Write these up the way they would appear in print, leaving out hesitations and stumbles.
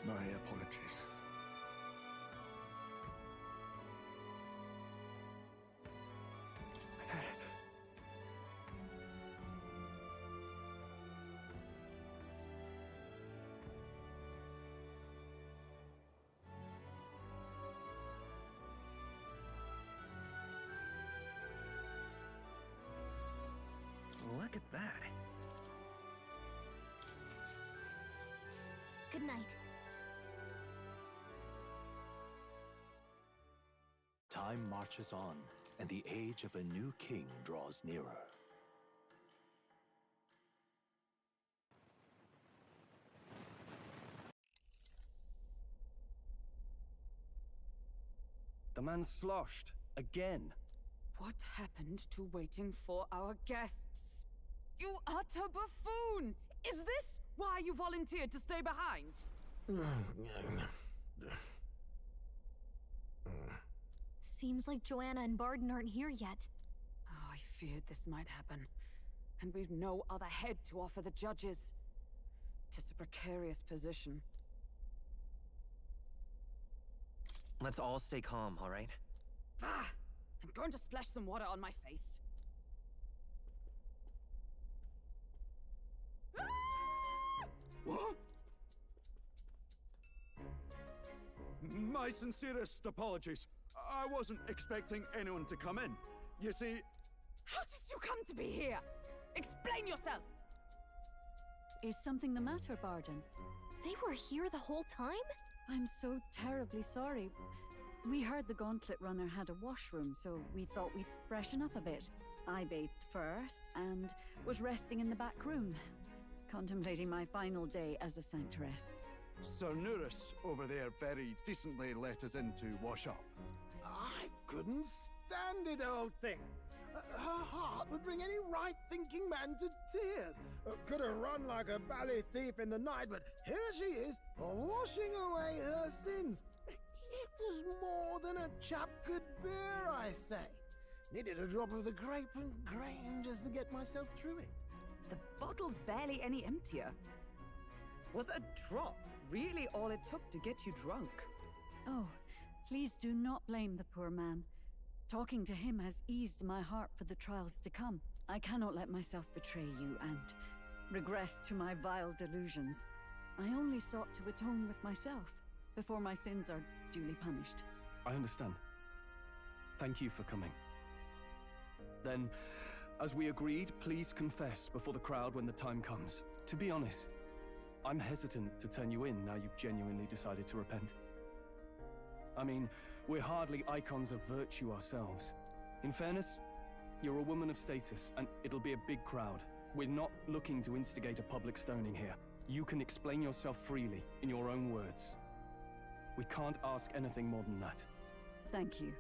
My apologies. Look at that. Good night. Time marches on, and the age of a new king draws nearer. The man's sloshed. Again. What happened to waiting for our guests? You utter buffoon! Is this why you volunteered to stay behind? Seems like Joanna and Barden aren't here yet. Oh, I feared this might happen. And we've no other head to offer the judges. 'Tis a precarious position. Let's all stay calm, all right? Ah! I'm going to splash some water on my face. What? My sincerest apologies. I wasn't expecting anyone to come in. You see... How did you come to be here? Explain yourself! Is something the matter, Barden? They were here the whole time? I'm so terribly sorry. We heard the Gauntlet Runner had a washroom, so we thought we'd freshen up a bit. I bathed first and was resting in the back room, contemplating my final day as a Sanctoress. Sir Nuris over there very decently let us in to wash up. I couldn't stand it, old thing. Her heart would bring any right-thinking man to tears. Could have run like a bally thief in the night, but here she is, washing away her sins. It was more than a chap could bear, I say. Needed a drop of the grape and grain just to get myself through it. The bottle's barely any emptier. Was a drop really all it took to get you drunk? Oh, please do not blame the poor man. Talking to him has eased my heart for the trials to come. I cannot let myself betray you and regress to my vile delusions. I only sought to atone with myself before my sins are duly punished. I understand. Thank you for coming. Then, as we agreed, please confess before the crowd when the time comes. To be honest, I'm hesitant to turn you in now you've genuinely decided to repent. I mean, we're hardly icons of virtue ourselves. In fairness, you're a woman of status, and it'll be a big crowd. We're not looking to instigate a public stoning here. You can explain yourself freely, in your own words. We can't ask anything more than that. Thank you.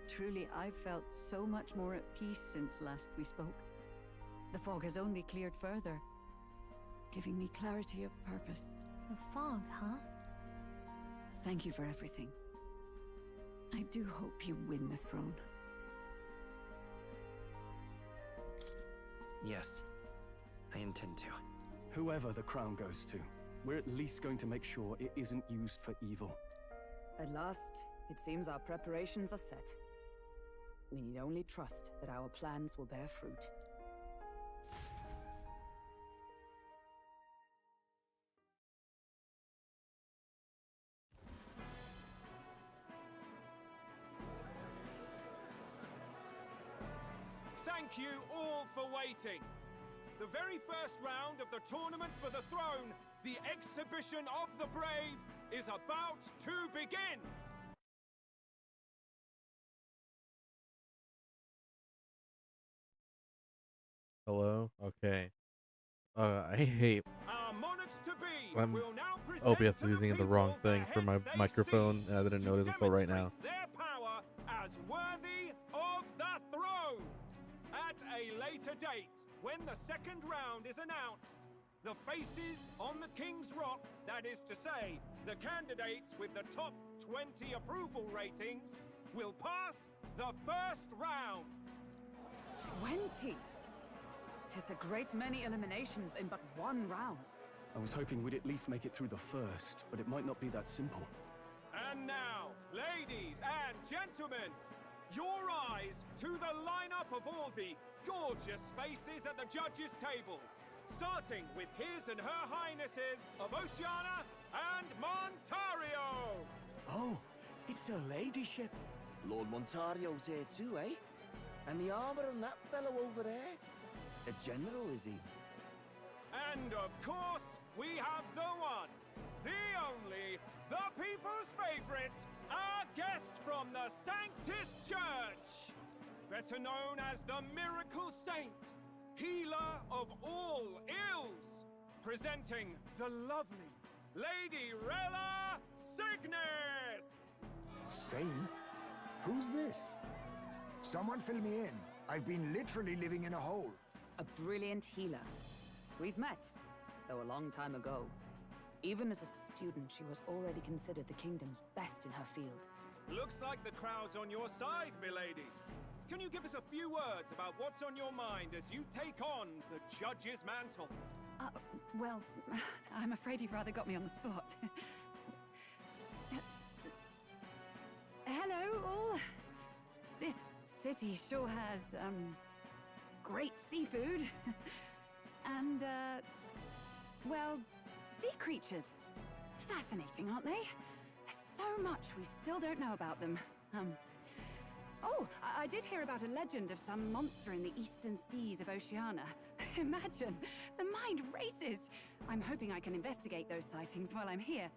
Truly, I've felt so much more at peace since last we spoke. The fog has only cleared further, giving me clarity of purpose. The fog, huh? Thank you for everything. I do hope you win the throne. Yes, I intend to. Whoever the crown goes to, we're at least going to make sure it isn't used for evil. At last, it seems our preparations are set. We need only trust that our plans will bear fruit. Thank you all for waiting. The very first round of the Tournament for the Throne, the Exhibition of the Brave, is about to begin. Hello? Okay. I hate... Our monarchs to be will now present OBS to the using the people wrong thing the for my heads they microphone, seize and I didn't to notice until right now. demonstrate their power as worthy of the throne. At a later date, when the second round is announced, the faces on the King's Rock, that is to say, the candidates with the top 20 approval ratings, will pass the first round. 20? 'Tis a great many eliminations in but one round. I was hoping we'd at least make it through the first, but it might not be that simple. And now, ladies and gentlemen, your eyes to the lineup of all the gorgeous faces at the judges' table, starting with His and Her Highnesses of Oceania and Montario. Oh, it's her ladyship. Lord Montario's here too, eh? And the armor on that fellow over there? A general, is he? And of course, we have the one, the only, the people's favorite, our guest from the Sanctus Church, better known as the Miracle Saint, healer of all ills, presenting the lovely Lady Rella Cygnus! Saint? Who's this? Someone fill me in. I've been literally living in a hole. A brilliant healer. We've met, though a long time ago. Even as a student, she was already considered the kingdom's best in her field. Looks like the crowd's on your side, milady. Can you give us a few words about what's on your mind as you take on the judge's mantle? Well, I'm afraid you've rather got me on the spot. Hello, all. This city sure has, great seafood. And, well, sea creatures. Fascinating, aren't they? There's so much we still don't know about them. Oh, I did hear about a legend of some monster in the eastern seas of Oceania. Imagine, the mind races. I'm hoping I can investigate those sightings while I'm here.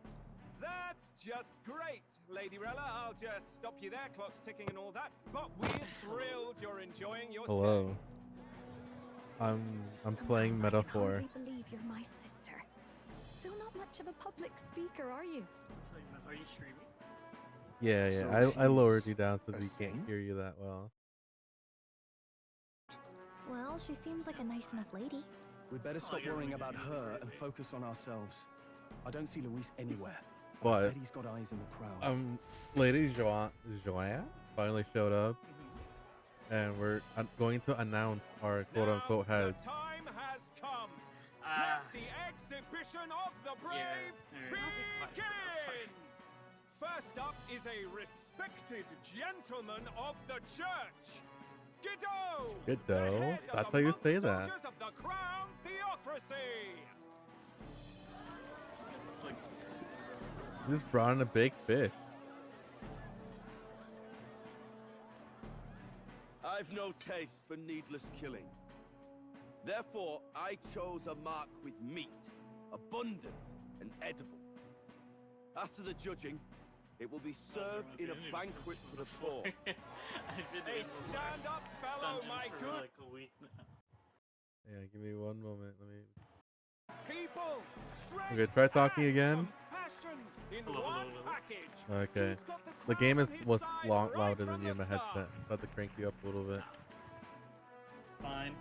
That's just great, Lady Rella. I'll just stop you there, clock's ticking and all that. But we're thrilled you're enjoying your Hello. stay. I'm playing Metaphor. I can't believe you're my sister. Still not much of a public speaker, are you? Are you streaming? Yeah. So I lowered you down so a we can't saint? hear you that well. Well, she seems like a nice enough lady. We'd better stop worrying about her and focus on ourselves. I don't see Luis anywhere. But I bet he's got eyes in the crowd. Lady Joanne finally showed up, and we're going to announce our quote-unquote heads. The time has come. Let the exhibition of the brave begin. First up is a respected gentleman of the church, Godot. That's how you say that. Soldiers of the Crown Theocracy. Just brought in a big fish. I've no taste for needless killing. Therefore, I chose a mark with meat, abundant and edible. After the judging, it will be served in a banquet for the poor. A stand-up fellow, my good. Yeah, give me one moment. Let me. People, strength, Okay, try talking again. passion in one package. Okay. The game was louder than you in my headset. So I have to crank you up a little bit. Fine.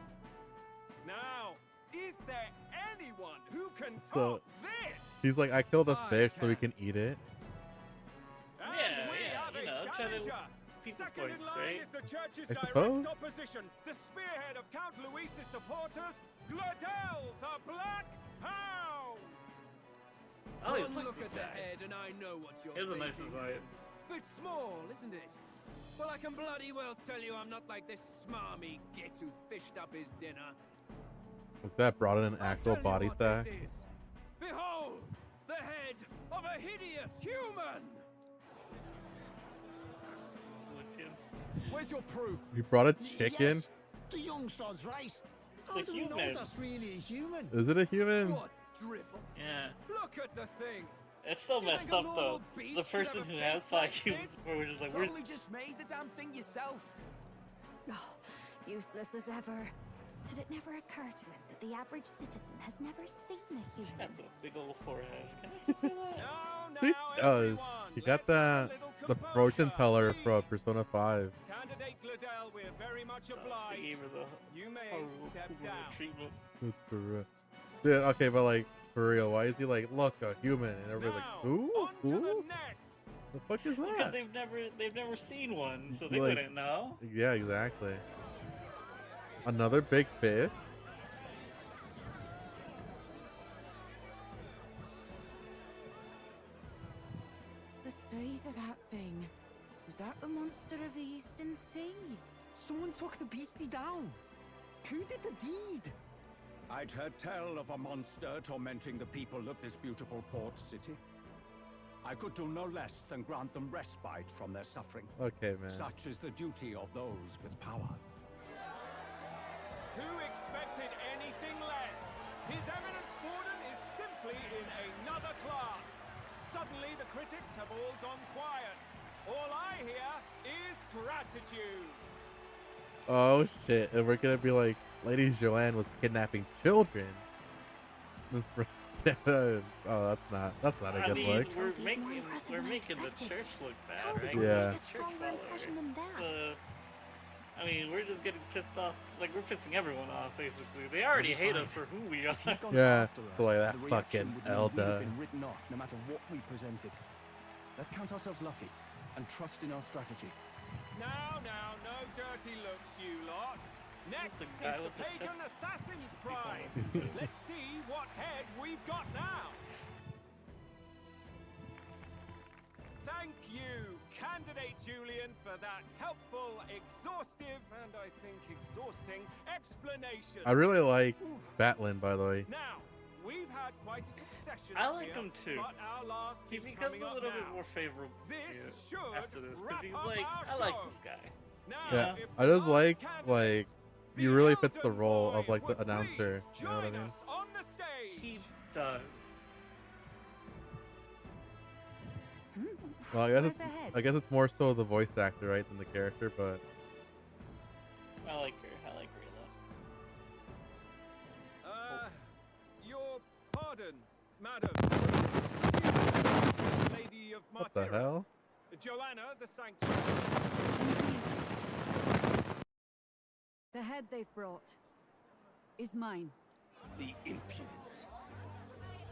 Now, is there anyone who can So top this? he's like, I killed a fish so we can eat it. And we Yeah, have you a know, try to challenger. people Second in points, line right? is the church's I direct suppose. opposition, the spearhead of Count Luis's supporters, Gladel the Black Hound. Oh, he's One look at the head and I know what you're Here's a nice thinking. design. Bit small, isn't it? Well, I can bloody well tell you I'm not like this smarmy git who fished up his dinner. Was that brought in an actual Tell you body what sack? this is. Behold, the head of a hideous human! Where's your proof? You brought a chicken? Yes, the young sod's right. How a do we know human. that's really a human? Is it a human? What drivel? Yeah. Look at the thing. It's still You messed think a up though. normal beast The could person have a who has face 5 like humans this? before, we're just like, where's Probably just made the damn thing yourself. Oh, useless as ever. Did it never occur to him that the average citizen has never seen a human? that's a big old forehead? Can I say that? She does. She got the fortune teller for Persona 5. Candidate Gladel, we're very much They obliged. gave her the You may horrible step Kubrick down. treatment. Who's for real? Yeah, okay, but like, for real, why is he like, look, a human? And everybody's like, ooh, on to ooh? the next. The fuck is Because that? they've never seen one, so they Like- wouldn't know. Yeah, exactly. Another big fish? that the monster of the Eastern Sea? Someone took the beastie down. Who did the deed? I'd heard tell of a monster tormenting the people of this beautiful port city. I could do no less than grant them respite from their suffering. Okay, man. Such is the duty of those with power. Who expected anything less? His Eminence Borden is simply in another class. Suddenly the critics have all gone quiet. All I hear is gratitude. Oh shit! And we're gonna be like, Lady Joanne was kidnapping children. Oh, that's not a good look. We're making the church look bad, right? Yeah. Church followers. I mean, we're just getting pissed off. Like, we're pissing everyone off, basically. They already hate us for who we are. Yeah, boy, the that reaction fucking would mean we'd Elda. have been written off no matter what we presented. Let's count ourselves lucky and trust in our strategy. Now, no dirty looks, you lot. Next the is guy the with the Pagan chest Assassin's piece on Prize. his- Let's see what head we've got now. Thank you, Candidate Julian, for that helpful, exhaustive, and I think exhausting explanation. I really like Batlin, by the way. Now, we've had quite a succession I up like here, him too. but our last He is becomes coming a up little now. bit more favorable This should after this, because wrap he's up like, our I like show. this guy. Now, Yeah, if I just the like candidate, he really fits the role of like the announcer. You know what I join mean? us on the stage. He does. Well, I guess Where's it's the head? I guess it's more so the voice actor, right, than the character. But I like her. I like her a lot. Your pardon, madam. Lady of what the Martyra. hell? Joanna the Sanctuary. The head they've brought is mine. The impudence.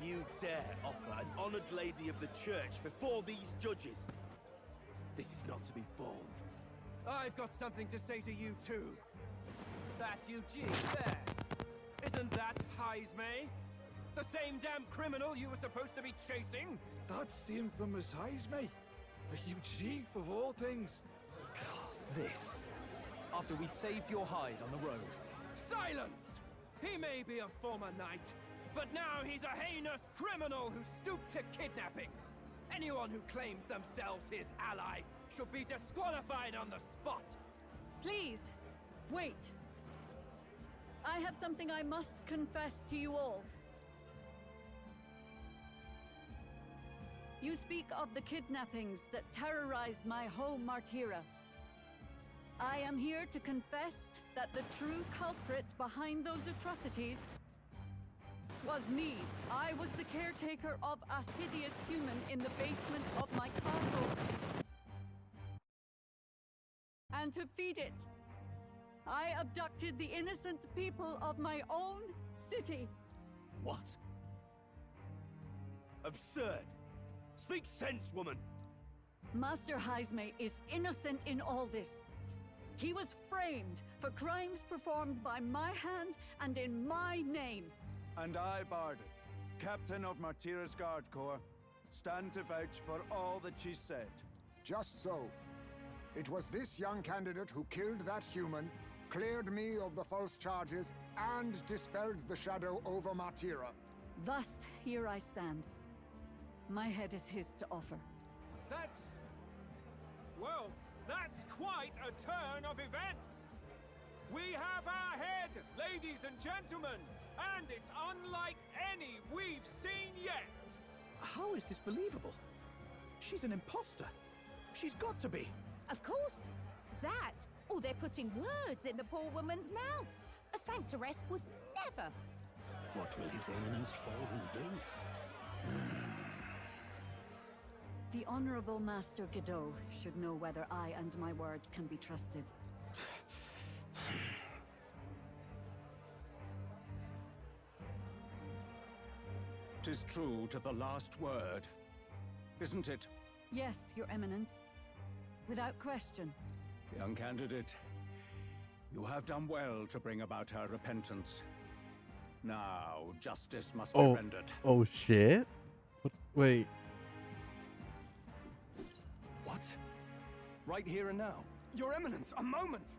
You dare offer an honored lady of the church before these judges? This is not to be borne. I've got something to say to you too. That Eugene there. Isn't that Heismay? The same damn criminal you were supposed to be chasing? That's the infamous Heismay. A huge chief of all things. This, after we saved your hide on the road. Silence! He may be a former knight, but now he's a heinous criminal who stooped to kidnapping. Anyone who claims themselves his ally should be disqualified on the spot. Please, wait. I have something I must confess to you all. You speak of the kidnappings that terrorized my home, Martyra. I am here to confess that the true culprit behind those atrocities was me. I was the caretaker of a hideous human in the basement of my castle. And to feed it, I abducted the innocent people of my own city. What? Absurd. Speak sense, woman. Master Heismay is innocent in all this. He was framed for crimes performed by my hand and in my name. And I, Bardon, captain of Martyra's Guard Corps, stand to vouch for all that she said. Just so. It was this young candidate who killed that human, cleared me of the false charges, and dispelled the shadow over Martyra. Thus, here I stand. My head is his to offer. Well, that's quite a turn of events. We have our head, ladies and gentlemen, and it's unlike any we've seen yet. How is this believable? She's an imposter. She's got to be. Of course. That, or they're putting words in the poor woman's mouth. A sanctuaress would never. What will His Eminence Fallen do? The Honorable Master Godot should know whether I and my words can be trusted. 'Tis true to the last word, isn't it? Yes, Your Eminence. Without question. Young candidate, you have done well to bring about her repentance. Now, justice must be rendered. Oh shit! Wait. What? right here and now. Your Eminence, a moment!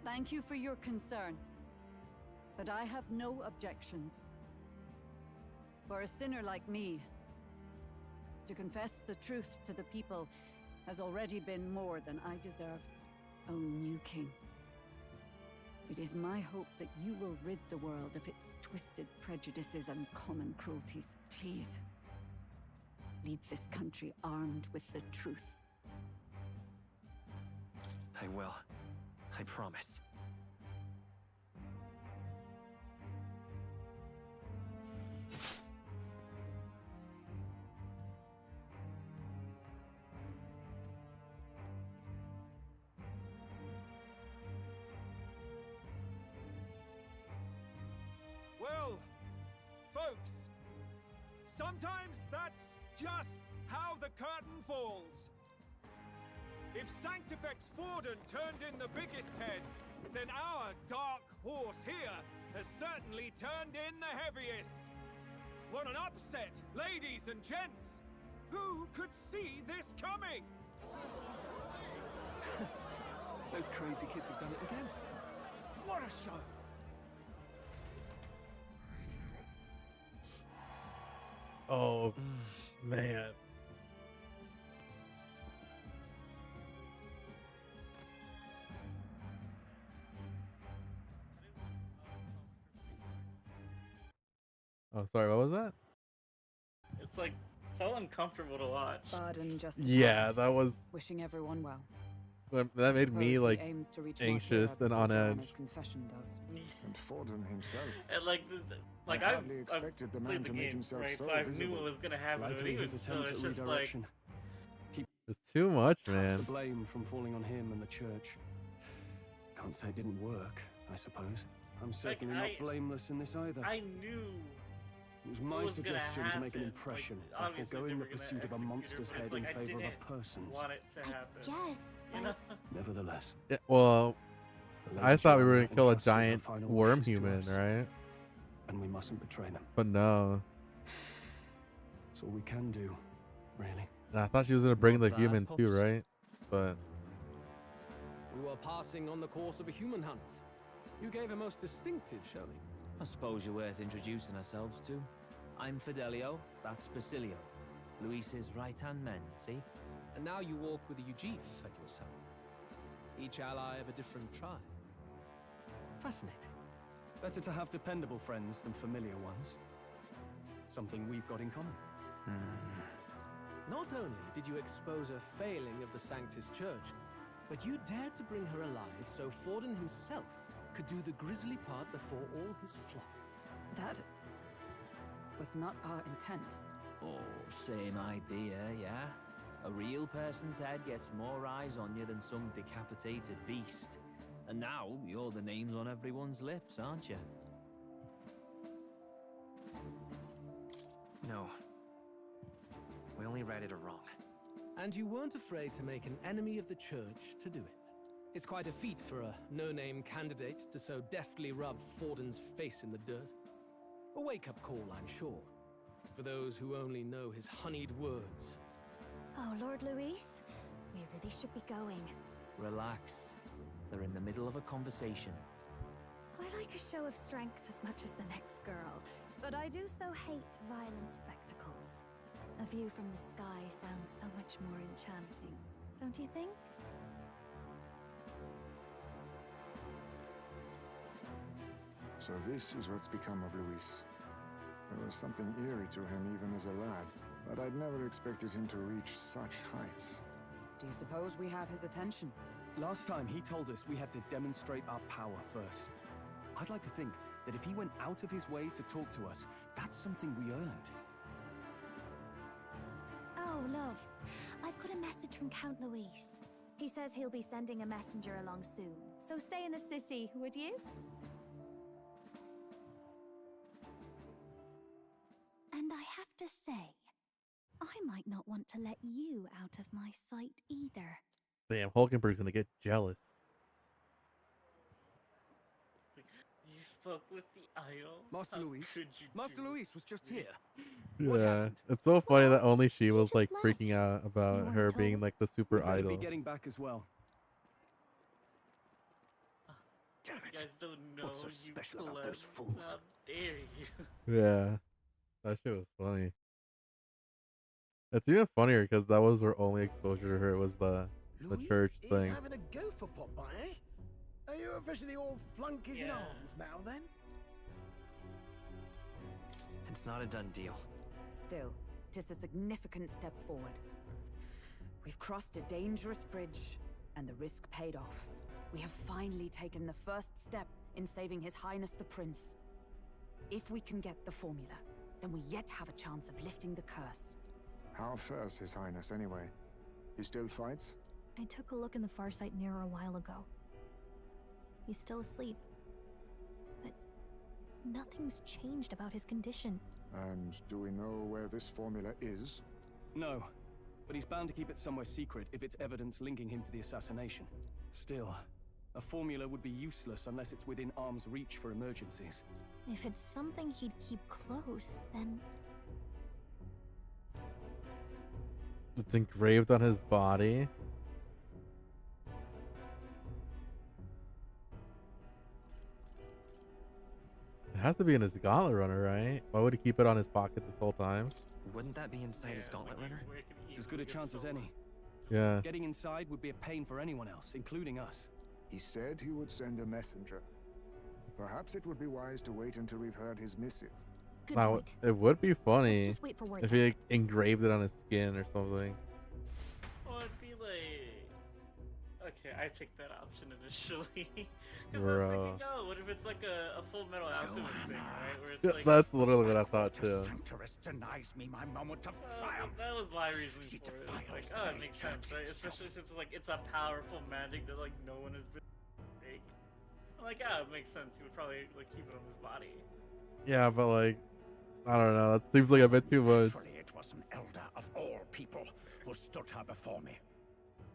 Thank you for your concern. But I have no objections. For a sinner like me, to confess the truth to the people has already been more than I deserve. O new king, it is my hope that you will rid the world of its twisted prejudices and common cruelties. Please, lead this country armed with the truth. I will. I promise. Well, folks, sometimes that's just how the curtain falls. If Sanctifex Forden turned in the biggest head, then our dark horse here has certainly turned in the heaviest. What an upset, ladies and gents! Who could see this coming? Those crazy kids have done it again. What a show! Oh, man. Oh, sorry, what was that? It's like so uncomfortable to watch. Barden just Yeah, that was... wishing everyone well. That made me, Suppose he like, aims to reach anxious Martira and on before Joanna's edge. confession does. And Forden himself. And like, like I I've hardly expected the man played to the make game, himself right? so So I knew visible. what was gonna happen, but Likely even his so, attempt it's at just like, redirection. It's too much, Perhaps man. the blame from falling on him and the church. Can't say it didn't work, I suppose. I'm certainly not blameless in this either. I knew It was my was gonna suggestion to make an happen. impression Like, by obviously foregoing they the were gonna pursuit of a execute her, monster's but head it's like, in I favor of a didn't person's. want it to happen. Yes, You know? Nevertheless, Yeah, well, the I Lady thought we were Joanna gonna kill a entrusted her giant final worm wishes to human, us, right? and we mustn't betray them. But no. That's all we can do, really. And I thought she was gonna bring the Not human bad, too, Pops. right? But We were passing on the course of a human hunt. You gave a most distinctive showing. I suppose you're worth introducing ourselves to. I'm Fidelio, that's Basilio. Luis's right-hand men, see? And now you walk with a Ujif at your side. Each ally of a different tribe. Fascinating. Better to have dependable friends than familiar ones. Something we've got in common. Not only did you expose a failing of the Sanctus Church, but you dared to bring her alive so Forden himself could do the grisly part before all his flock. That was not our intent. Oh, same idea, yeah? A real person's head gets more eyes on you than some decapitated beast. And now, you're the names on everyone's lips, aren't you? No. We only read it wrong. And you weren't afraid to make an enemy of the church to do it. It's quite a feat for a no-name candidate to so deftly rub Forden's face in the dirt. A wake-up call, I'm sure, for those who only know his honeyed words. Oh, Lord Luis, we really should be going. Relax. They're in the middle of a conversation. I like a show of strength as much as the next girl, but I do so hate violent spectacles. A view from the sky sounds so much more enchanting, don't you think? So this is what's become of Luis. There was something eerie to him even as a lad, but I'd never expected him to reach such heights. Do you suppose we have his attention? Last time he told us we had to demonstrate our power first. I'd like to think that if he went out of his way to talk to us, that's something we earned. Oh, loves, I've got a message from Count Luis. He says he'll be sending a messenger along soon, so stay in the city, would you? And I have to say, I might not want to let you out of my sight either. damn, Hulkenberg's gonna get jealous. You spoke with the idol? Master How Luis? could you Master do Luis was just here. Yeah, it's so funny that only she was like freaking out about her being like the super We'd better idol. be getting back as well. You guys don't know. What's so you special about pleb. those fools? How dare you? Yeah, that shit was funny. It's even funnier because that was her only exposure to her, was the church Luis thing. is having a go for Popeye, eh? Are you officially all flunkies in arms now, then? It's not a done deal. Still, 'tis a significant step forward. We've crossed a dangerous bridge, and the risk paid off. We have finally taken the first step in saving His Highness the Prince. If we can get the formula, then we yet have a chance of lifting the curse. How fares His Highness, anyway? He still fights? I took a look in the Farsight mirror a while ago. He's still asleep. But nothing's changed about his condition. And do we know where this formula is? No, but he's bound to keep it somewhere secret if it's evidence linking him to the assassination. Still, a formula would be useless unless it's within arm's reach for emergencies. If it's something he'd keep close, then... It's engraved on his body. It has to be in his gauntlet runner, right? Why would he keep it on his pocket this whole time? Wouldn't that be inside his gauntlet runner? It's as good a chance as any. Yeah. Getting inside would be a pain for anyone else, including us. He said he would send a messenger. Perhaps it would be wise to wait until we've heard his missive. Good Now, point. it would be funny Let's just wait for word if he like, engraved it on his skin or something. Well, it'd be like... Okay, I picked that option initially. Because I was Bro. thinking, oh, what if it's like a Full Metal Alchemist thing, right? Where it's Yeah, like... that's literally what I thought too. Sanctorus denies me my moment of Oh, triumph. that was my reason She for it. defiles Like, the oh, it very makes sense, right? Especially since it's a powerful magic that like no one has been make. I'm like, yeah, it makes sense. He would probably like keep it on his body. Yeah, but like, I don't know. That seems like a bit too much. Surely it was an elder of all people who stood her before me.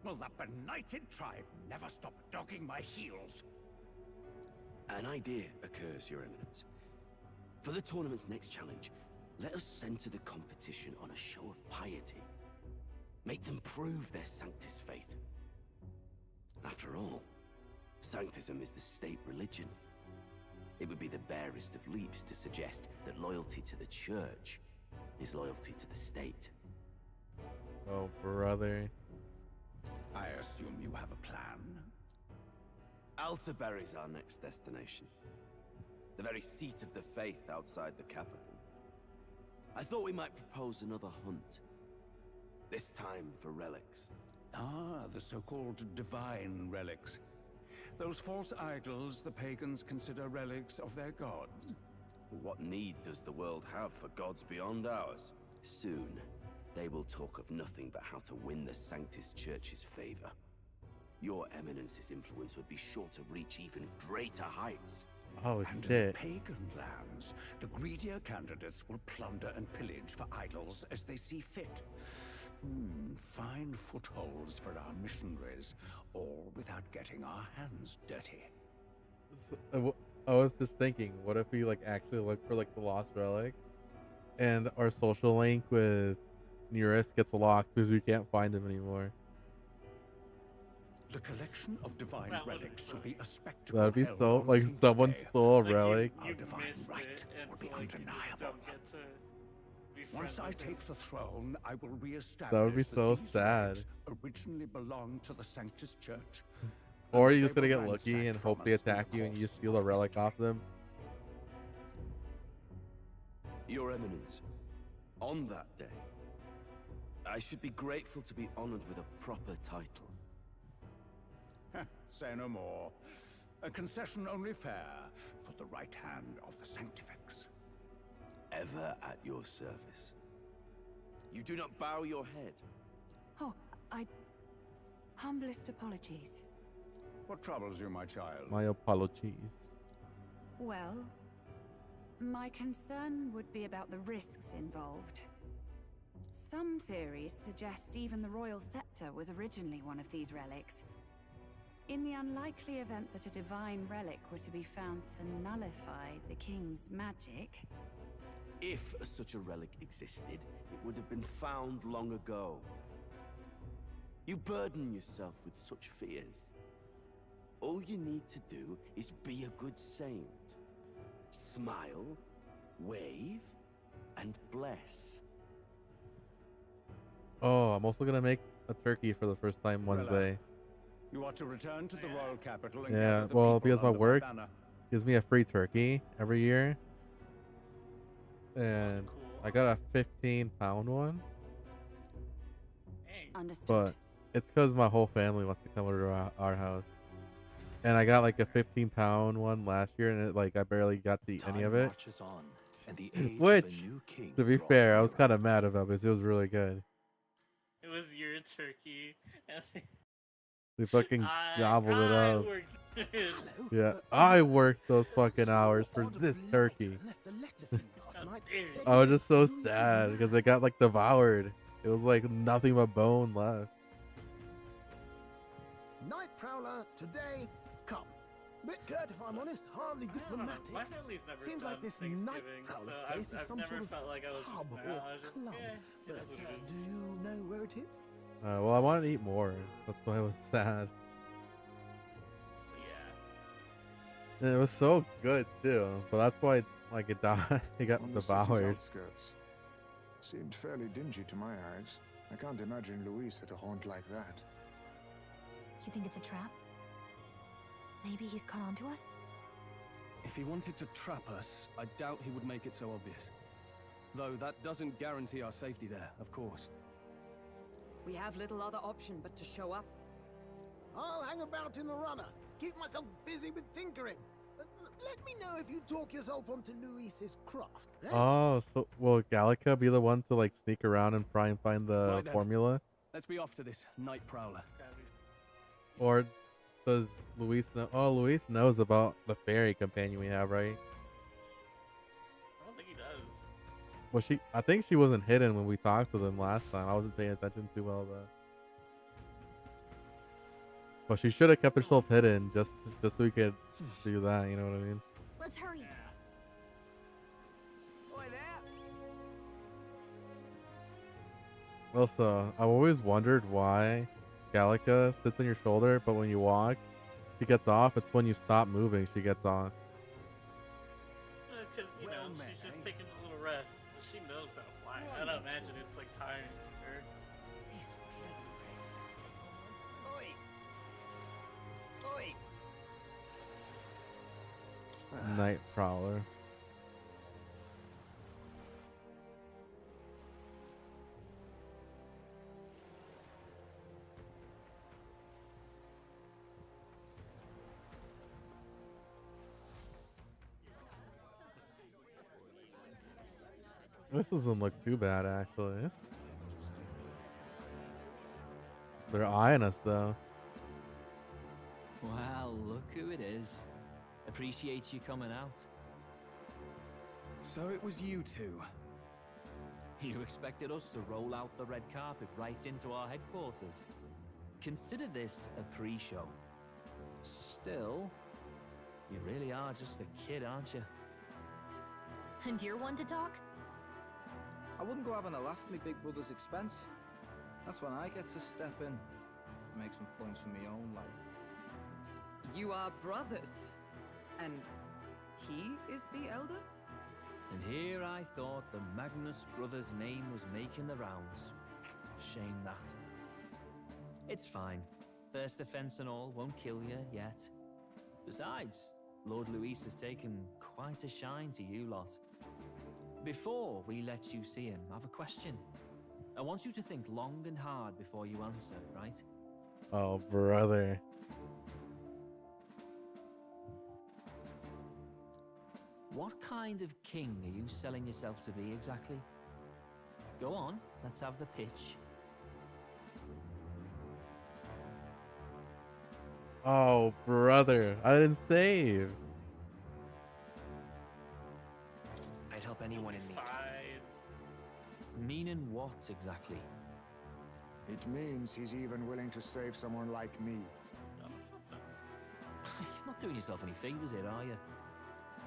Will that benighted tribe never stop dogging my heels? An idea occurs, Your Eminence. For the tournament's next challenge, let us center the competition on a show of piety. Make them prove their Sanctus faith. After all, Sanctism is the state religion. It would be the barest of leaps to suggest that loyalty to the Church is loyalty to the state. Oh, brother. I assume you have a plan? Altaberry's our next destination. The very seat of the faith outside the capital. I thought we might propose another hunt. This time for relics. Ah, the so-called divine relics. Those false idols the pagans consider relics of their gods. What need does the world have for gods beyond ours? Soon, they will talk of nothing but how to win the Sanctus Church's favor. Your Eminence's influence would be sure to reach even greater heights. Oh, And in shit. pagan lands, the greedier candidates will plunder and pillage for idols as they see fit. Fine footholds for our missionaries, all without getting our hands dirty. I was just thinking, what if we like actually look for like the lost relics, and our social link with Nearest gets locked because we can't find him anymore? The collection of divine That would be relics should funny. be a spectacle. That'd be held so on like Zeus' someone Day. stole a Like, relic. Our you divine missed right it, and will so, be like, you just undeniable. don't get to be Once friends I with take him. the throne, I will reestablish That would be so these sad. relics originally belonged to the Sanctus Church. Or and you're that just gonna they get were lucky and ransacked hope from they us in the attack you and you course just steal the of relic history. off them. Your Eminence, on that day, I should be grateful to be honored with a proper title. Say no more. A concession only fair for the right hand of the Sanctifex. Ever at your service. You do not bow your head. Oh, humblest apologies. What troubles you, my child? My apologies. Well, my concern would be about the risks involved. Some theories suggest even the royal scepter was originally one of these relics. In the unlikely event that a divine relic were to be found to nullify the king's magic... If such a relic existed, it would have been found long ago. You burden yourself with such fears. All you need to do is be a good saint. Smile, wave, and bless. Oh, I'm also gonna make a turkey for the first time Wednesday. You are to return to the royal capital and Yeah, gather the well, people because my under work banner. gives me a free turkey every year. And I got a 15-pound one. Understood. But it's because my whole family wants to come over to our house. And I got like a 15-pound one last year, and it, like I barely got to eat any of it. Marches on, and the age Which, of a new king to be draws fair, I was nearer. kind of mad about because it was really good. It was your turkey. And They fucking gobbled it I up. worked. Yeah, I worked those fucking hours for this turkey. I was just so sad because it got like devoured. It was like nothing but bone left. Night Prowler, today, come. Bit curt if I'm honest, hardly diplomatic. My family's never Seems done like this Thanksgiving, Night Prowler so place is I've some never sort of felt like I was pub just or I was just, club. it But is what it is. do you know where it is? Well, I wanted to eat more. That's why I was sad. Yeah. And it was so good too, but that's why like it died. It got On the city's devoured. outskirts. Seemed fairly dingy to my eyes. I can't imagine Luis had a haunt like that. You think it's a trap? Maybe he's caught on to us? If he wanted to trap us, I doubt he would make it so obvious. Though that doesn't guarantee our safety there, of course. We have little other option but to show up. I'll hang about in the runner. Keep myself busy with tinkering. Let me know if you talk yourself onto Luis's craft. Eh? Oh, so will Gallica be the one to like sneak around and try and find the Right then. formula? Let's be off to this Night Prowler. Or does Luis know? Oh, Luis knows about the fairy companion we have, right? I don't think he does. Well, I think she wasn't hidden when we talked to them last time. I wasn't paying attention too well though. But she should have kept herself hidden just so we could do that. You know what I mean? Let's hurry. Also, I've always wondered why Gallica sits on your shoulder, but when you walk, she gets off. It's when you stop moving, she gets off. Because, you know, she's just taking a little rest. She knows how to fly. I don't imagine it's like tiring her. Night Prowler. This doesn't look too bad, actually. They're eyeing us, though. Well, look who it is. Appreciate you coming out. So it was you two. You expected us to roll out the red carpet right into our headquarters. Consider this a pre-show. Still, you really are just a kid, aren't you? And you're one to talk? I wouldn't go having a laugh at me big brother's expense. That's when I get to step in. Make some points for my own life. You are brothers. And he is the elder? And here I thought the Magnus brothers' name was making the rounds. Shame that. It's fine. First offense and all won't kill you yet. Besides, Lord Luis has taken quite a shine to you lot. Before we let you see him, I have a question. I want you to think long and hard before you answer, right? Oh, brother. What kind of king are you selling yourself to be exactly? Go on, let's have the pitch. Oh, brother. I didn't save. I'd help anyone in need. Meaning what exactly? It means he's even willing to save someone like me. You're not doing yourself any favors here, are you?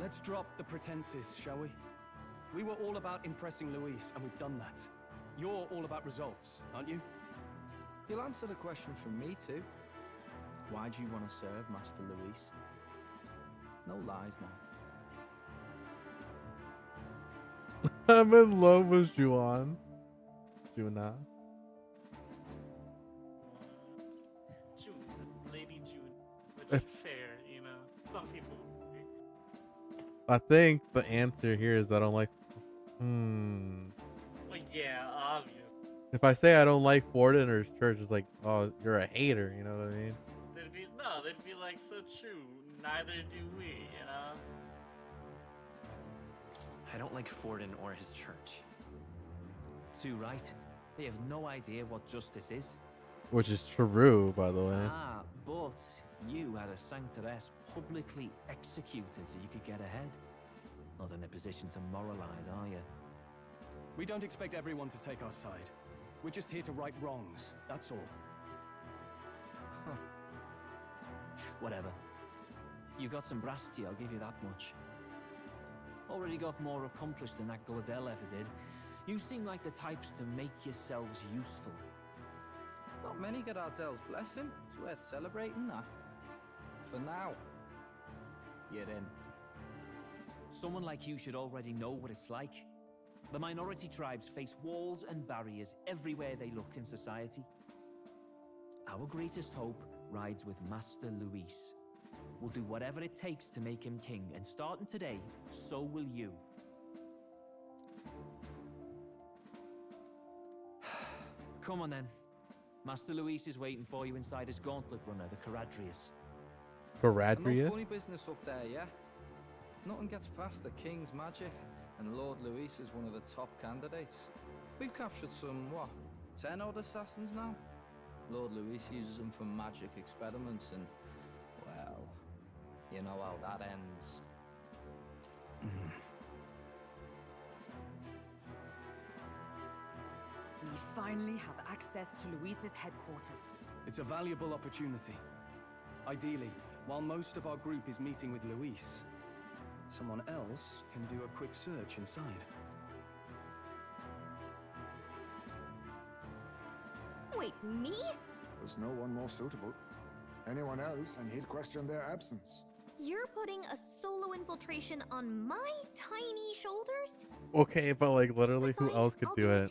Let's drop the pretenses, shall we? We were all about impressing Luis, and we've done that. You're all about results, aren't you? He'll answer the question from me too. Why do you want to serve Master Luis? No lies now. I'm in love with Juan. Juna. June, Lady June, which is fair, you know. Some people. I think the answer here is I don't like. Well, yeah, obvious. If I say I don't like Foreigner's Church, it's like, oh, you're a hater. You know what I mean? They'd be like, so true. Neither do we, you know. I don't like Forden or his church. Too right. They have no idea what justice is. Which is true, by the way. Ah, but you had a sanctoress publicly executed so you could get ahead. Not in a position to moralize, are you? We don't expect everyone to take our side. We're just here to right wrongs, that's all. Huh. Whatever. You got some brass to you, I'll give you that much. Already got more accomplished than that Gladel ever did. You seem like the types to make yourselves useful. Not many get Ardel's blessing. It's worth celebrating that. For now. You're in. Someone like you should already know what it's like. The minority tribes face walls and barriers everywhere they look in society. Our greatest hope rides with Master Luis. We'll do whatever it takes to make him king, and starting today, so will you. Come on then. Master Luis is waiting for you inside his gauntlet runner, the Caradrius. Caradrius? No funny business up there, yeah? Nothing gets past the king's magic, and Lord Luis is one of the top candidates. We've captured some, what, 10 odd assassins now? Lord Luis uses them for magic experiments and, well, you know how that ends. We finally have access to Luis's headquarters. It's a valuable opportunity. Ideally, while most of our group is meeting with Luis, someone else can do a quick search inside. Wait, me? There's no one more suitable. Anyone else, and he'd question their absence. You're putting a solo infiltration on my tiny shoulders? Okay, but like literally, who else could do it?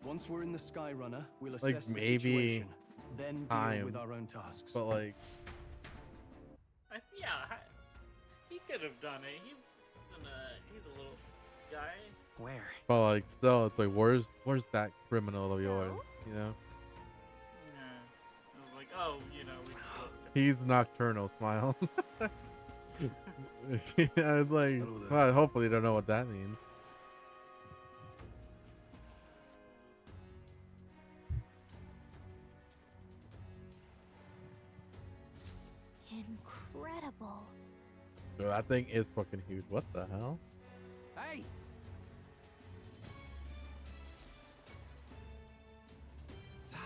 Once we're in the Sky Runner, we'll assess Like the maybe situation, then deal time with our own tasks. But like, Yeah, he could have done it. He's a little guy. Where? but like, still, it's like, where's that criminal of yours? You know? Yeah. I was like, oh, you know, we just He's nocturnal. Smile. I was like, well, hopefully, you don't know what that means. Incredible. Dude, that thing is fucking huge. What the hell? Hey! Sam.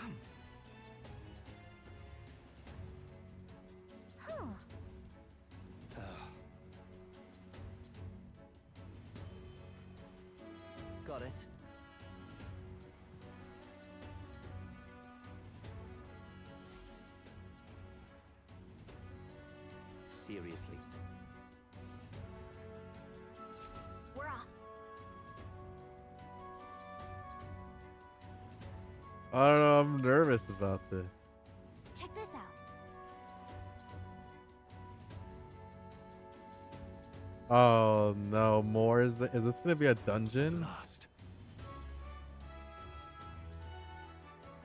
Huh. Got it. Seriously. We're off. I don't know. I'm nervous about this. Check this out. Oh no, more is this gonna be a dungeon? Lost.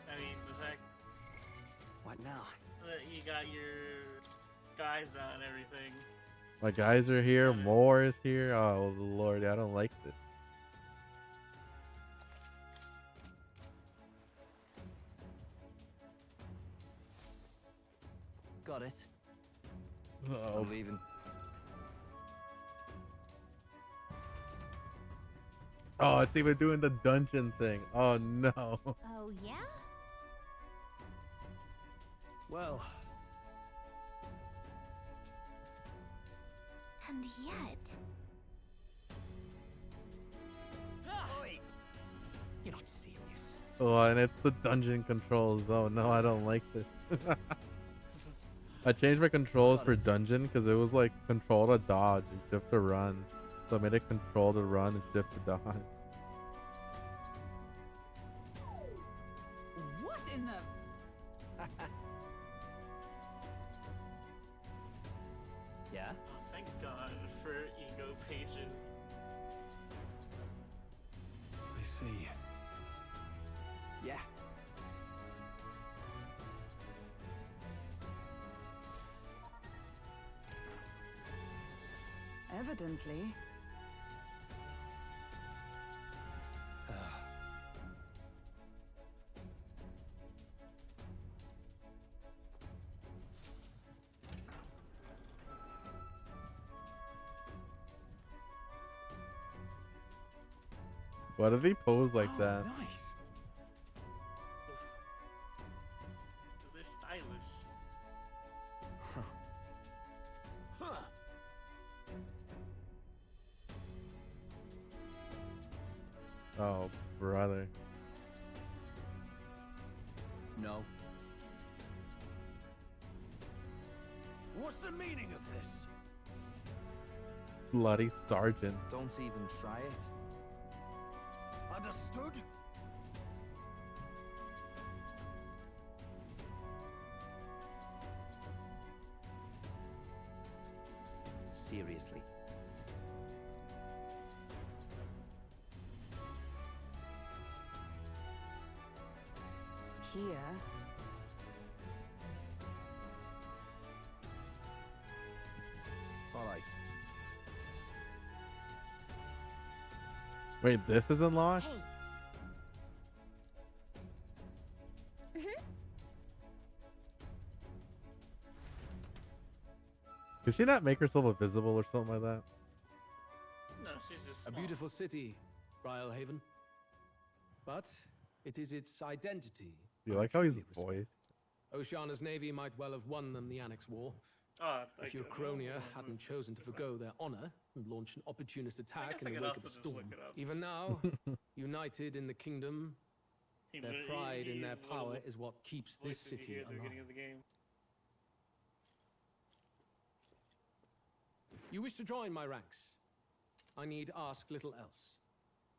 I mean, the fact What now? that you got your guys out and everything. My guys are here. More is here. Oh lord, I don't like this. Got it. Oh. I'm leaving. Oh, I think we're doing the dungeon thing. Oh no. Oh, yeah? Well, And yet... You're not serious. Oh, and it's the dungeon controls. Oh no, I don't like this. I changed my controls for dungeon because it was like control to dodge and shift to run. So I made it control to run and shift to dodge. What in the... Yeah? Oh, thank God for ego pages. I see. Yeah. Evidently. Why did he pose like that? Nice. Because they're stylish. Oh, brother. No. What's the meaning of this? Bloody sergeant. Don't even try it. Understood? Seriously. Here. All right. Wait, this is unlocked? Could she not make herself invisible or something like that? No, she's just A small. beautiful city, Brialhaven. But it is its identity. You I like how he's truly respect. voiced? Oceana's navy might well have won them the Annex War. Oh, If your Cronia hadn't chosen to forgo their honor and launch an opportunist attack guess I in the could wake of also the just storm, look it up. even now, united in the kingdom, their pride in their power is what keeps this city at the beginning alive. of the game. You wish to join my ranks? I need ask little else.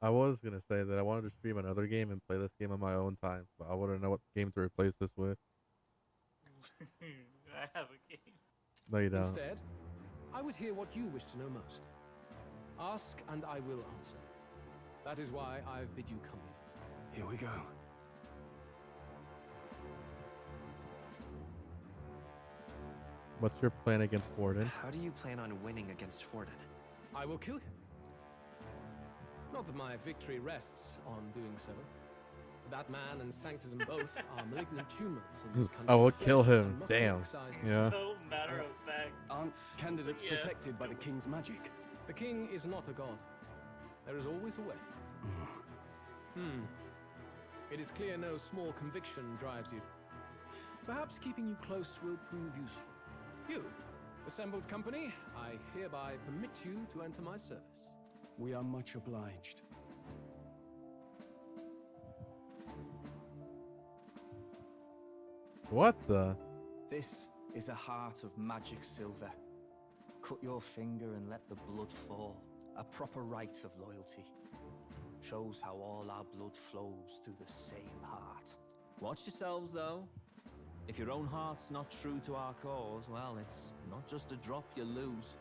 I was gonna say that I wanted to stream another game and play this game on my own time, but I wouldn't know what game to replace this with. I have a game. No, you don't. Instead, I would hear what you wish to know most. Ask and I will answer. That is why I've bid you come here. Here we go. What's your plan against Forden? How do you plan on winning against Forden? I will kill him. Not that my victory rests on doing so. That man and Sanctism both are malignant tumors in this country's I will flesh kill him. and must be Damn. excised. Yeah. So matter of fact. Aren't candidates Yeah. protected by the king's magic? The king is not a god. There is always a way. It is clear no small conviction drives you. Perhaps keeping you close will prove useful. You, assembled company, I hereby permit you to enter my service. We are much obliged. What the? This is a heart of magic silver. Cut your finger and let the blood fall. A proper rite of loyalty. Shows how all our blood flows through the same heart. Watch yourselves, though. If your own heart's not true to our cause, well, it's not just a drop you lose.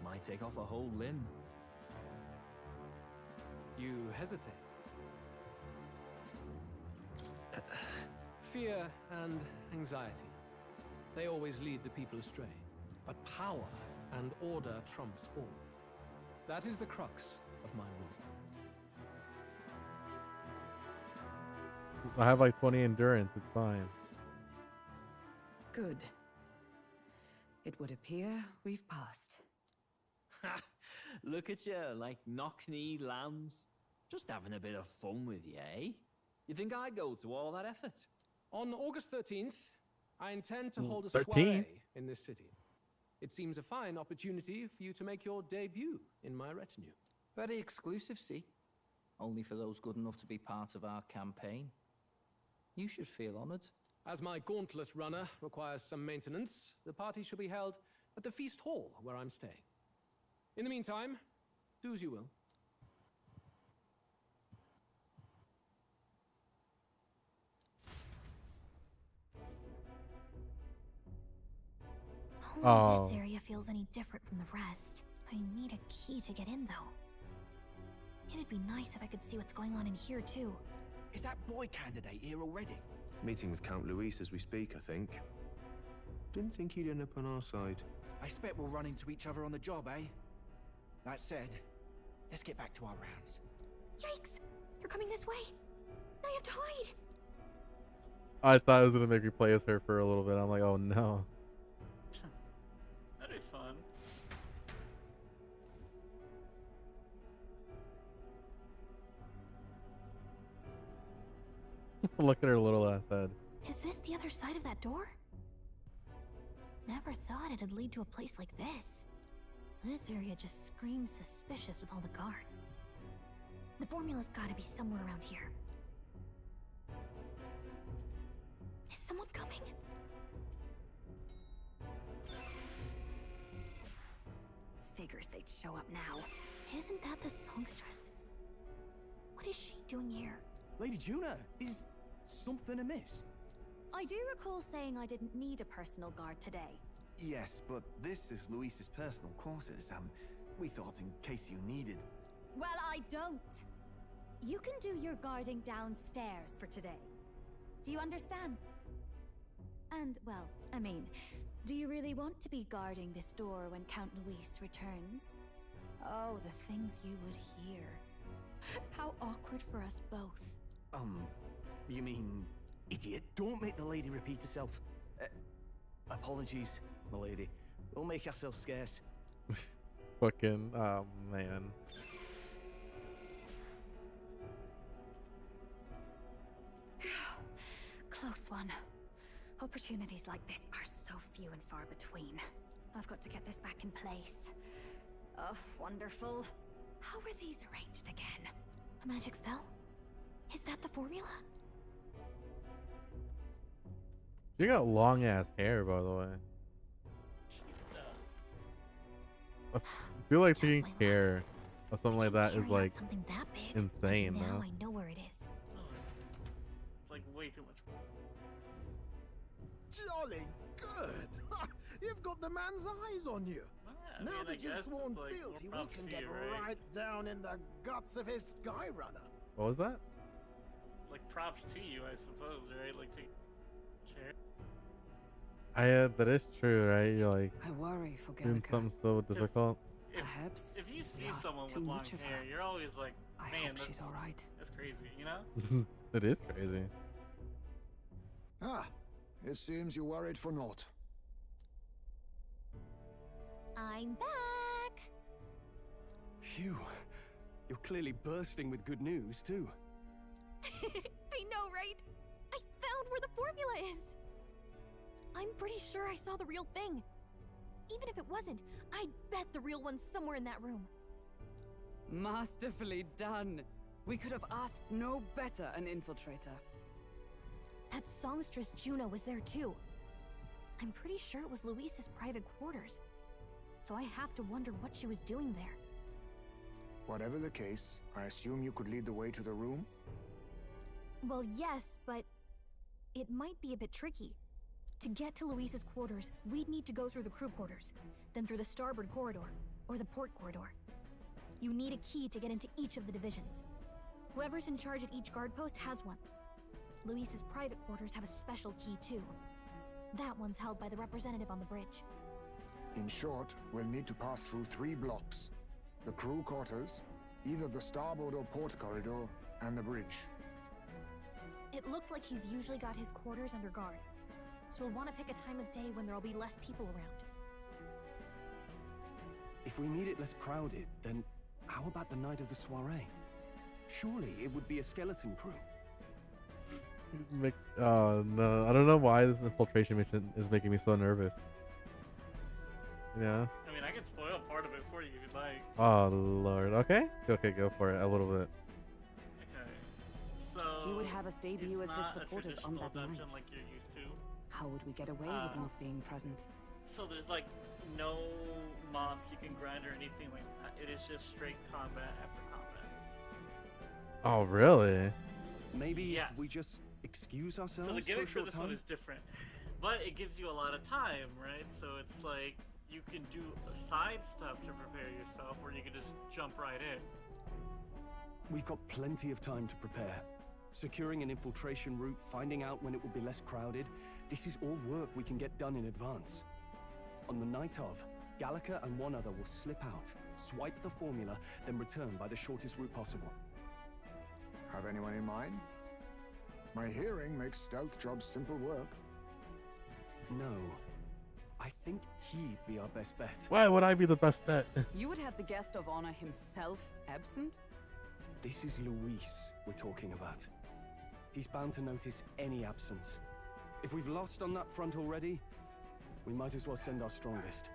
Might take off a whole limb. You hesitate. Fear and anxiety. They always lead the people astray. But power and order trumps all. That is the crux of my rule. I have like 20 endurance. It's fine. Good. It would appear we've passed. Ha! Look at you, like knock-kneed lambs. Just having a bit of fun with you, eh? You think I'd go to all that effort? On August 13th, I intend to hold a 13th? soiree in this city. It seems a fine opportunity for you to make your debut in my retinue. Very exclusive, see? Only for those good enough to be part of our campaign. You should feel honored. As my gauntlet runner requires some maintenance, the party shall be held at the feast hall where I'm staying. In the meantime, do as you will. Only this area feels any different from the rest. I need a key to get in, though. It'd be nice if I could see what's going on in here, too. Is that boy candidate here already? Meeting with Count Luis as we speak, I think. Didn't think he'd end up on our side. I expect we'll run into each other on the job, eh? That said, let's get back to our rounds. Yikes! They're coming this way! I have to hide! I thought it was gonna make me play as her for a little bit. I'm like, oh no. That'd be fun. Look at her little ass head. Is this the other side of that door? Never thought it'd lead to a place like this. This area just screams suspicious with all the guards. The formula's gotta be somewhere around here. Is someone coming? Figures they'd show up now. Isn't that the songstress? What is she doing here? Lady Juna, is something amiss? I do recall saying I didn't need a personal guard today. Yes, but this is Luis's personal quarters, and we thought in case you needed... Well, I don't. You can do your guarding downstairs for today. Do you understand? And, well, I mean, do you really want to be guarding this door when Count Luis returns? Oh, the things you would hear. How awkward for us both. You mean... Idiot, don't make the lady repeat herself. Apologies, my lady. We'll make ourselves scarce. Fucking, oh man. Close one. Opportunities like this are so few and far between. I've got to get this back in place. Oh, wonderful. How were these arranged again? A magic spell? Is that the formula? You got long ass hair, by the way. I feel like taking care of something like that is like that big, insane. Now though. I know where it is. Oh, it's like way too much. Jolly good! You've got the man's eyes on you. I Now mean, I that you've guess sworn it's like fealty, more we props can to get you, right? right down in the guts of his Skyrunner. What was that? Like props to you, I suppose, right? Like take chair. That is true, right? You're like I worry for doing Gallica. something so difficult. Perhaps If you see we ask someone too with long much of hair, her. you're always like, I man, hope she's all right. That's crazy, you know? It is crazy. Ah, it seems you worried for naught. I'm back! Phew. You're clearly bursting with good news, too. I know, right? I found where the formula is! I'm pretty sure I saw the real thing. Even if it wasn't, I bet the real one's somewhere in that room. Masterfully done. We could have asked no better an infiltrator. That songstress Juno was there too. I'm pretty sure it was Luis's private quarters. So I have to wonder what she was doing there. Whatever the case, I assume you could lead the way to the room? Well, yes, but it might be a bit tricky. To get to Luis's quarters, we'd need to go through the crew quarters, then through the starboard corridor, or the port corridor. You need a key to get into each of the divisions. Whoever's in charge at each guard post has one. Luis's private quarters have a special key too. That one's held by the representative on the bridge. In short, we'll need to pass through 3 blocks. The crew quarters, either the starboard or port corridor, and the bridge. It looked like he's usually got his quarters under guard. So we'll want to pick a time of day when there'll be less people around. If we need it less crowded, then how about the night of the soiree? Surely it would be a skeleton crew. Oh no, I don't know why this infiltration mission is making me so nervous. Yeah. I mean, I can spoil part of it for you if you'd like. Oh lord. Okay. Okay, go for it. A little bit. Okay. So He would have us debut it's as his not a supporters on traditional that night. dungeon like you're used to. How would we get away with not being present? So there's like no mobs you can grind or anything like that. It is just straight combat after combat. Oh, really? Maybe if we just excuse ourselves So the for a gimmick for short this time? one is different, but it gives you a lot of time, right? So it's like you can do side stuff to prepare yourself, or you can just jump right in. We've got plenty of time to prepare. Securing an infiltration route, finding out when it will be less crowded, this is all work we can get done in advance. On the night of, Gallica and one other will slip out, swipe the formula, then return by the shortest route possible. Have anyone in mind? My hearing makes stealth jobs simple work. No. I think he'd be our best bet. Why would I be the best bet? You would have the guest of honor himself absent? This is Luis we're talking about. He's bound to notice any absence. If we've lost on that front already, we might as well send our strongest.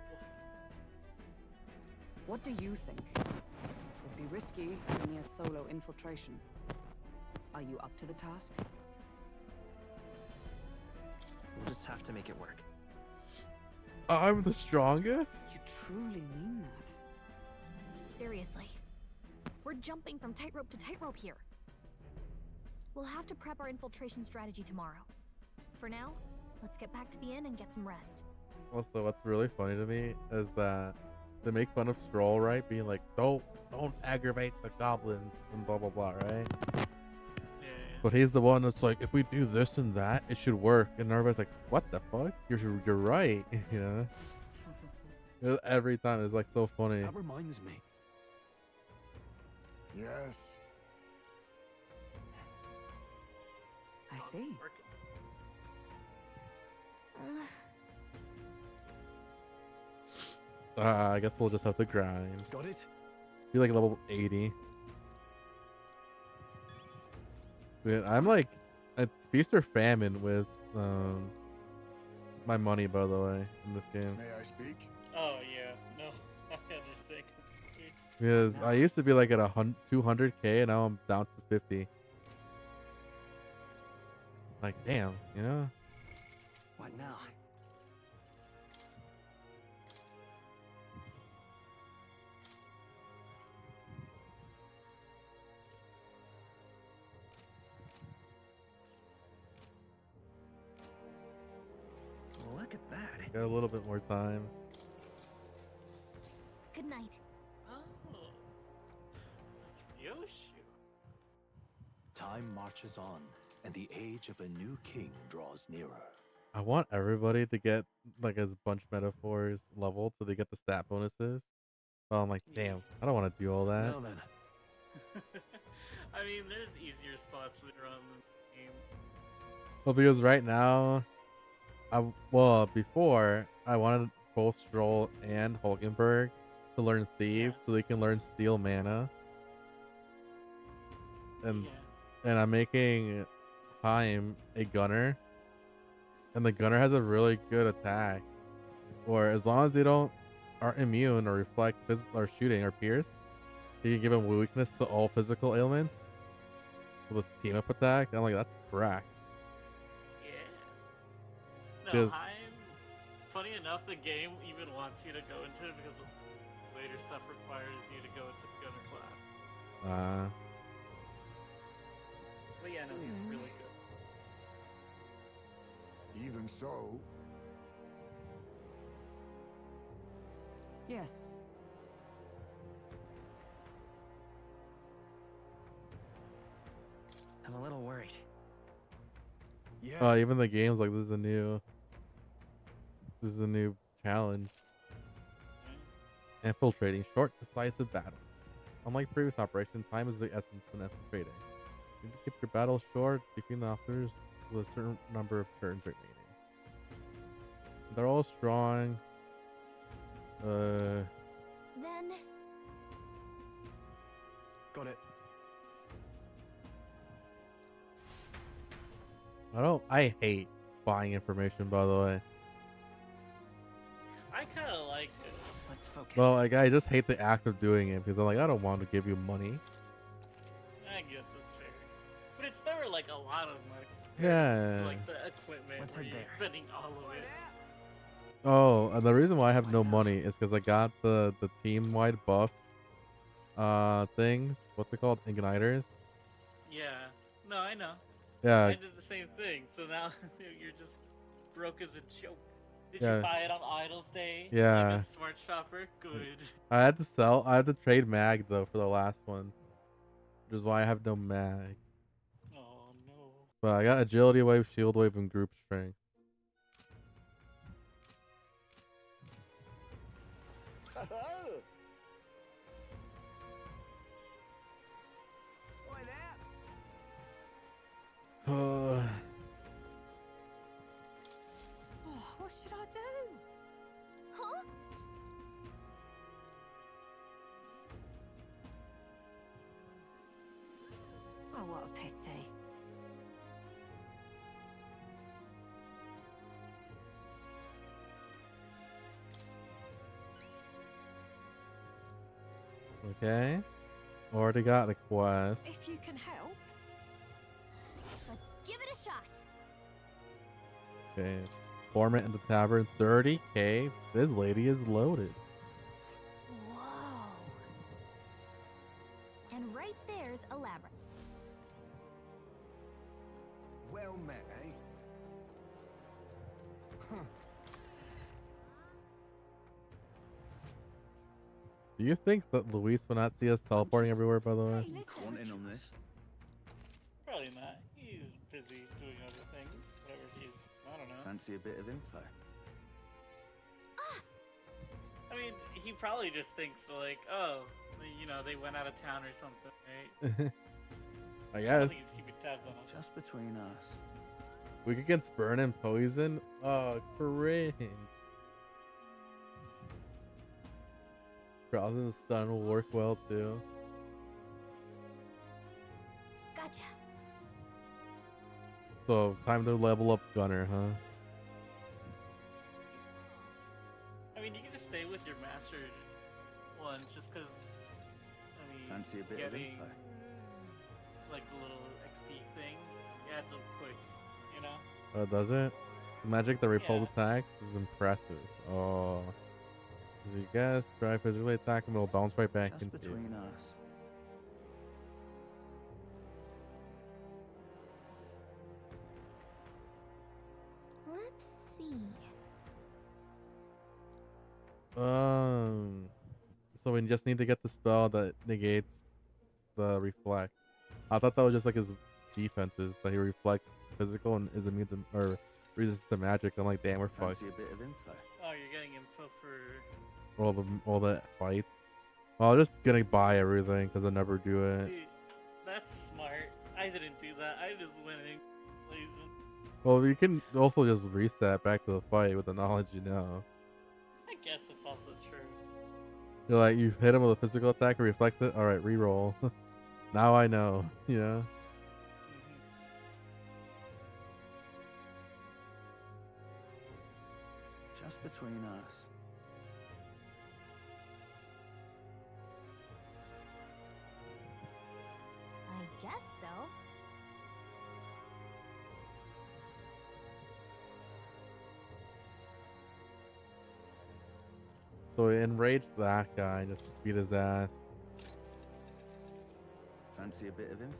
What do you think? It would be risky as a mere solo infiltration. Are you up to the task? We'll just have to make it work. I'm the strongest? You truly mean that? Seriously. We're jumping from tightrope to tightrope here. We'll have to prep our infiltration strategy tomorrow. For now, let's get back to the inn and get some rest. Also, what's really funny to me is that they make fun of Stroll, right? Being like, don't aggravate the goblins and blah blah blah, right? Yeah. But he's the one that's like, if we do this and that, it should work. And everybody's like, what the fuck? You're right, you know? Every time it's like so funny. That reminds me. Yes. I see. I guess we'll just have to grind. Got it? Be like level 80. Dude, I'm like, it's feast or famine with my money, by the way, in this game. May I speak? Oh yeah, no, I understand completely. Because I used to be like at 200k and now I'm down to 50. Like, damn, you know? What now? Look at that. Got a little bit more time. Good night. Oh, that's Ryoshu. Time marches on, and the age of a new king draws nearer. I want everybody to get like as bunch metaphors leveled so they get the stat bonuses. But I'm like, damn, I don't want to do all that. Well then. I mean, there's easier spots later on in the game. Well, because right now, before I wanted both Stroll and Hulkenberg to learn Thief so they can learn Steal Mana. And I'm making Haim a gunner. And the gunner has a really good attack. Or as long as they aren't immune or reflect or shooting or pierce, you can give them weakness to all physical ailments. With this team up attack. I'm like, that's crack. No, Because funny enough, the game even wants you to go into it because later stuff requires you to go into the gunner class. But yeah, no, he's really good. Even so. Yes. I'm a little worried. Yeah. Even the game's like, this is a new challenge. Infiltrating short, decisive battles. Unlike previous operations, time is the essence when infiltrating. You need to keep your battles short, defeating the officers with a certain number of turns remaining. They're all strong. Then Got it. I hate buying information, by the way. I kind of like it. Let's focus. Well, like, I just hate the act of doing it because I'm like, I don't want to give you money. I guess that's fair. But it's never like a lot of money. Yeah. to, like the equipment Let's where head you're there. spending all of it. Oh, and the reason why I have no money is because I got the team wide buff things. What's it called? Igniters. Yeah. No, I know. Yeah. I did the same thing. So now you're just broke as a joke. Did Yeah. you buy it on Idles Day? Yeah. Like a smart shopper? Good. I had to trade mag though for the last one, which is why I have no mag. Oh no. But I got agility wave, shield wave, and group strength. Oh, what should I do? Huh? Oh, what a pity. Okay. Already got a quest. If you can help. Let's give it a shot. Okay. Formant in the tavern, 30k. This lady is loaded. Whoa. And right there's a labyrinth. Well met, eh? Do you think that Luis will not see us teleporting everywhere, by the way? Want in on this? Probably not. He's busy doing other things. Whatever he's, I don't know. Fancy a bit of info? I mean, he probably just thinks like, oh, you know, they went out of town or something, right? I I guess. don't think he's keeping tabs on us. Just between us. We could get burn and poison. Oh, cringe. Frozen and stun will work well too. Gotcha. So time to level up Gunner, huh? I mean, you can just stay with your master one just because, I mean, Fancy a bit of getting info? like the little XP thing adds up quick, you know? Oh, does it? The magic that repels attacks is impressive. Oh. As you guess, try physically attack him, it'll bounce right back Just into you. between us. Let's see. So we just need to get the spell that negates the reflect. I thought that was just like his defenses, that he reflects physical and is immune to, or resistant to magic. I'm like, damn, we're fucked. Fancy a bit of info? Oh, you're getting info for... All the fights. Well, I'm just gonna buy everything because I never do it. Dude, that's smart. I didn't do that. I just went in blazing. Well, you can also just reset back to the fight with the knowledge you know. I guess it's also true. You're like, you hit him with a physical attack and reflects it. All right, reroll. Now I know. You know. Just between us. I guess so. So we enraged that guy and just beat his ass. Fancy a bit of info?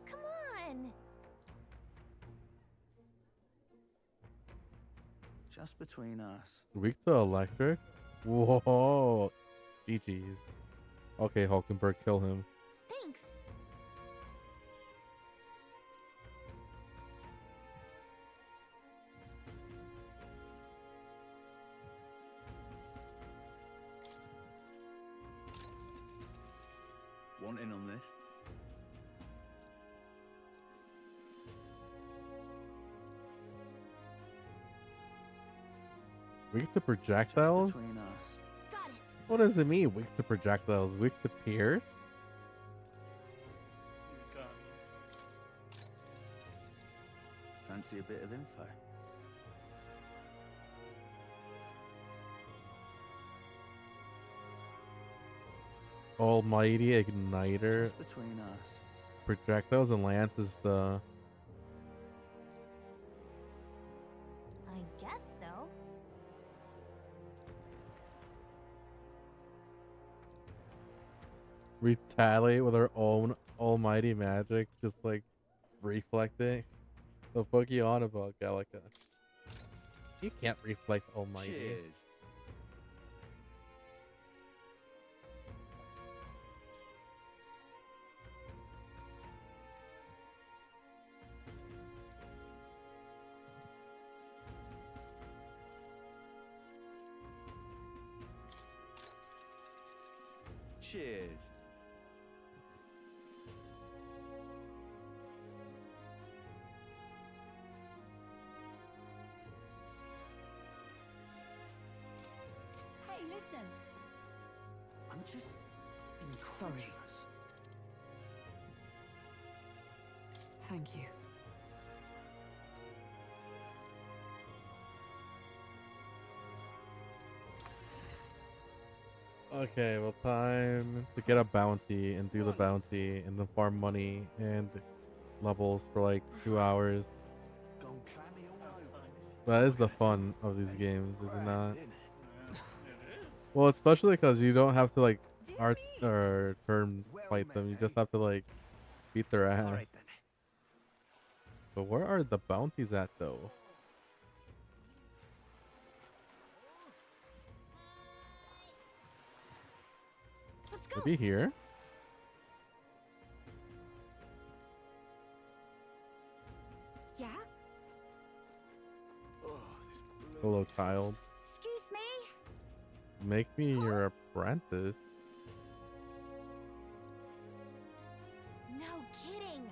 Come on. Just between us. Weak to electric? Whoa. GG's. Okay, Hulkenberg, kill him. Thanks. Want in on this? Weak to projectiles? Between us. Got it. What does it mean? Weak to projectiles? Weak to pierce? Fancy a bit of info? almighty igniter. Just between us. Projectiles and lance is the I guess so. retaliate with our own almighty magic, just like reflecting. The fuck you on about, Gallica? You can't reflect almighty. Cheers. Cheers. Hey, listen. I'm just Sorry. incredulous. Thank you. Okay, well, time to get a bounty and do the bounty and then farm money and levels for like 2 hours. That is the fun of these games, is it not? Well, especially because you don't have to like art or turn fight them. You just have to like beat their ass. But where are the bounties at though? Maybe here? Yeah? Hello, child. Excuse me? Make me your apprentice. No kidding.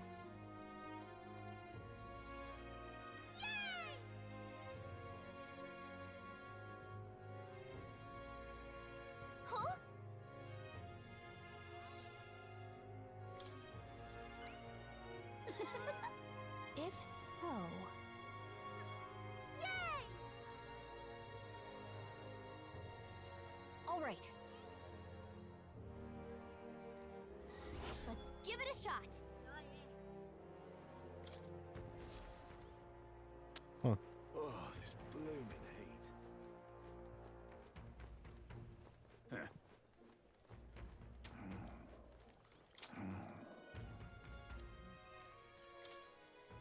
Huh? If so... Yay! All right. Let's give it a shot. Huh. Oh, this blooming heat.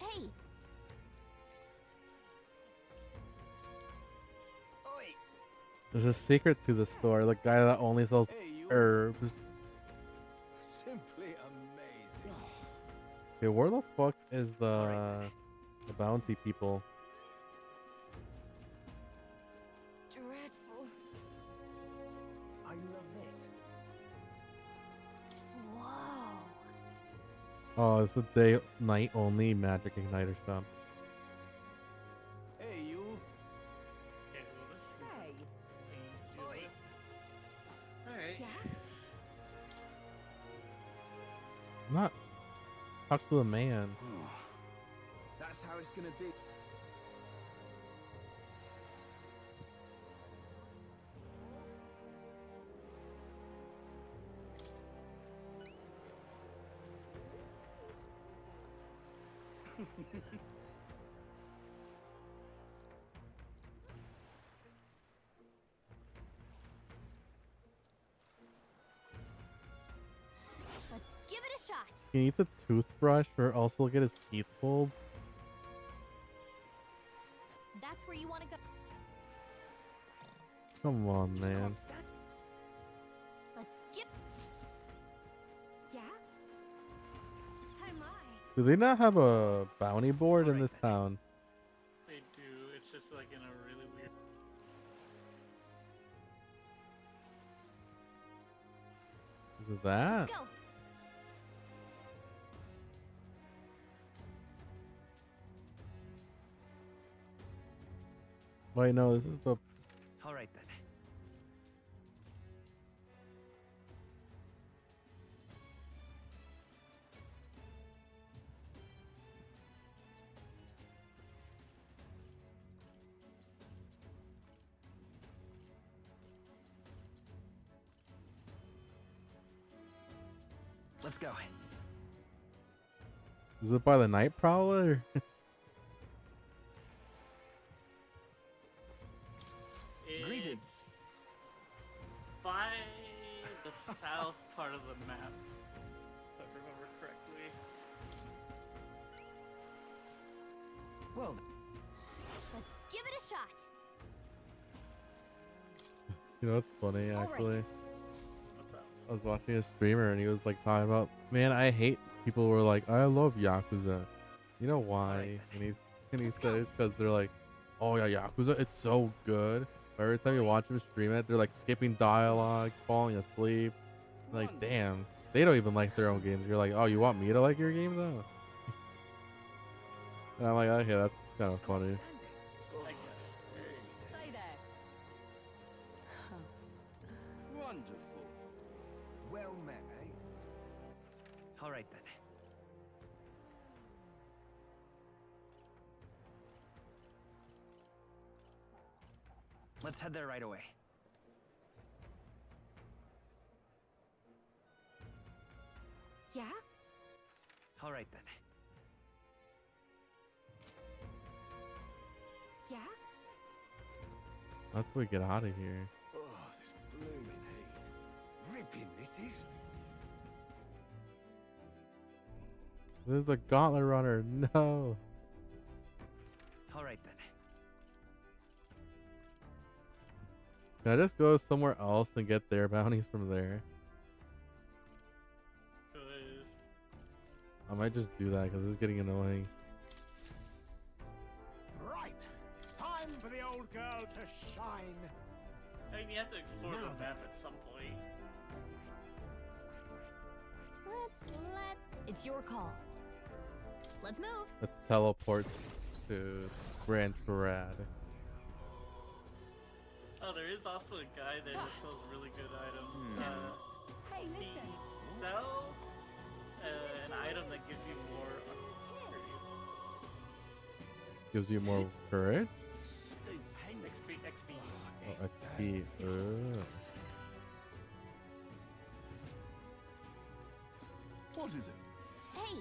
Hey, There's a secret to the store. The guy that only sells herbs. Simply amazing. Okay, where the fuck is the bounty people? Dreadful. I love it. whoa. Oh, it's a day night only magic igniter shop. Hey, you. Okay, well, this is Hey. Alright. Yeah? Not talk to the man. That's how it's gonna be. Let's give it a shot. He needs a toothbrush or also get his teeth pulled. That's where you want to go. Come on, man. Let's give... Yeah? Hi, my. Do they not have a bounty board in this town? They do. It's just like in a really weird. Is it that? Let's go. Wait, no, this is the... All right then. Let's go. Is it by the Night Prowler? It's by the south part of the map, if I remember correctly. Well, Let's give it a shot. You know, it's funny actually. What's up? I was watching a streamer and he was like talking about, man, I hate people who are like, I love Yakuza. You know why? And he says because they're like, oh yeah, Yakuza, it's so good. But every time you watch them stream it, they're like skipping dialogue, falling asleep. Like, damn, they don't even like their own games. You're like, oh, you want me to like your game though? And I'm like, okay, that's kind of funny. Say there. Wonderful. Well met, eh? all right then. Let's head there right away. Yeah? All right then. Yeah? Let's we get out of here. Oh, this blooming heat. Ripping this is. This is the Gauntlet Runner. No. All right then. Can I just go somewhere else and get their bounties from there? Good. I might just do that because this is getting annoying. Right. Time for the old girl to shine. I mean, you have to explore Now the map at some point. Let's. It's your call. Let's move. Let's teleport to Grand Parade. Oh, there is also a guy there that sells really good items. Hey, listen. He sells an item that gives you more Gives you more courage? XP. Oh, XP. What is it? Hey.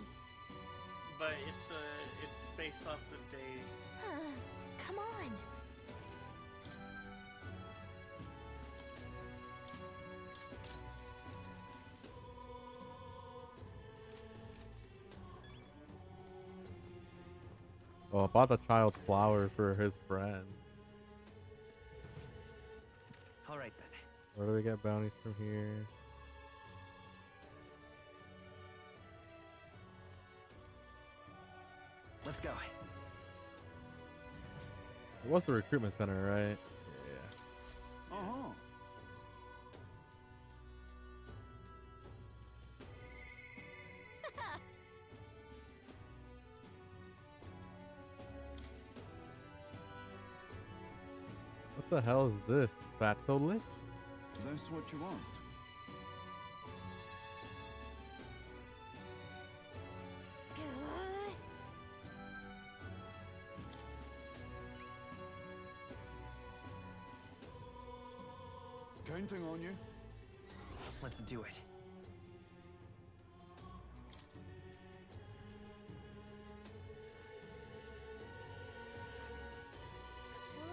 But it's based off the day. Come on. Oh, I bought the child flower for his friend. All right then. Where do we get bounties from here? Let's go. It was the recruitment center, right? Yeah. Uh-huh. What the hell is this? Fatso Lich? That's what you want. Counting on you. Let's do it.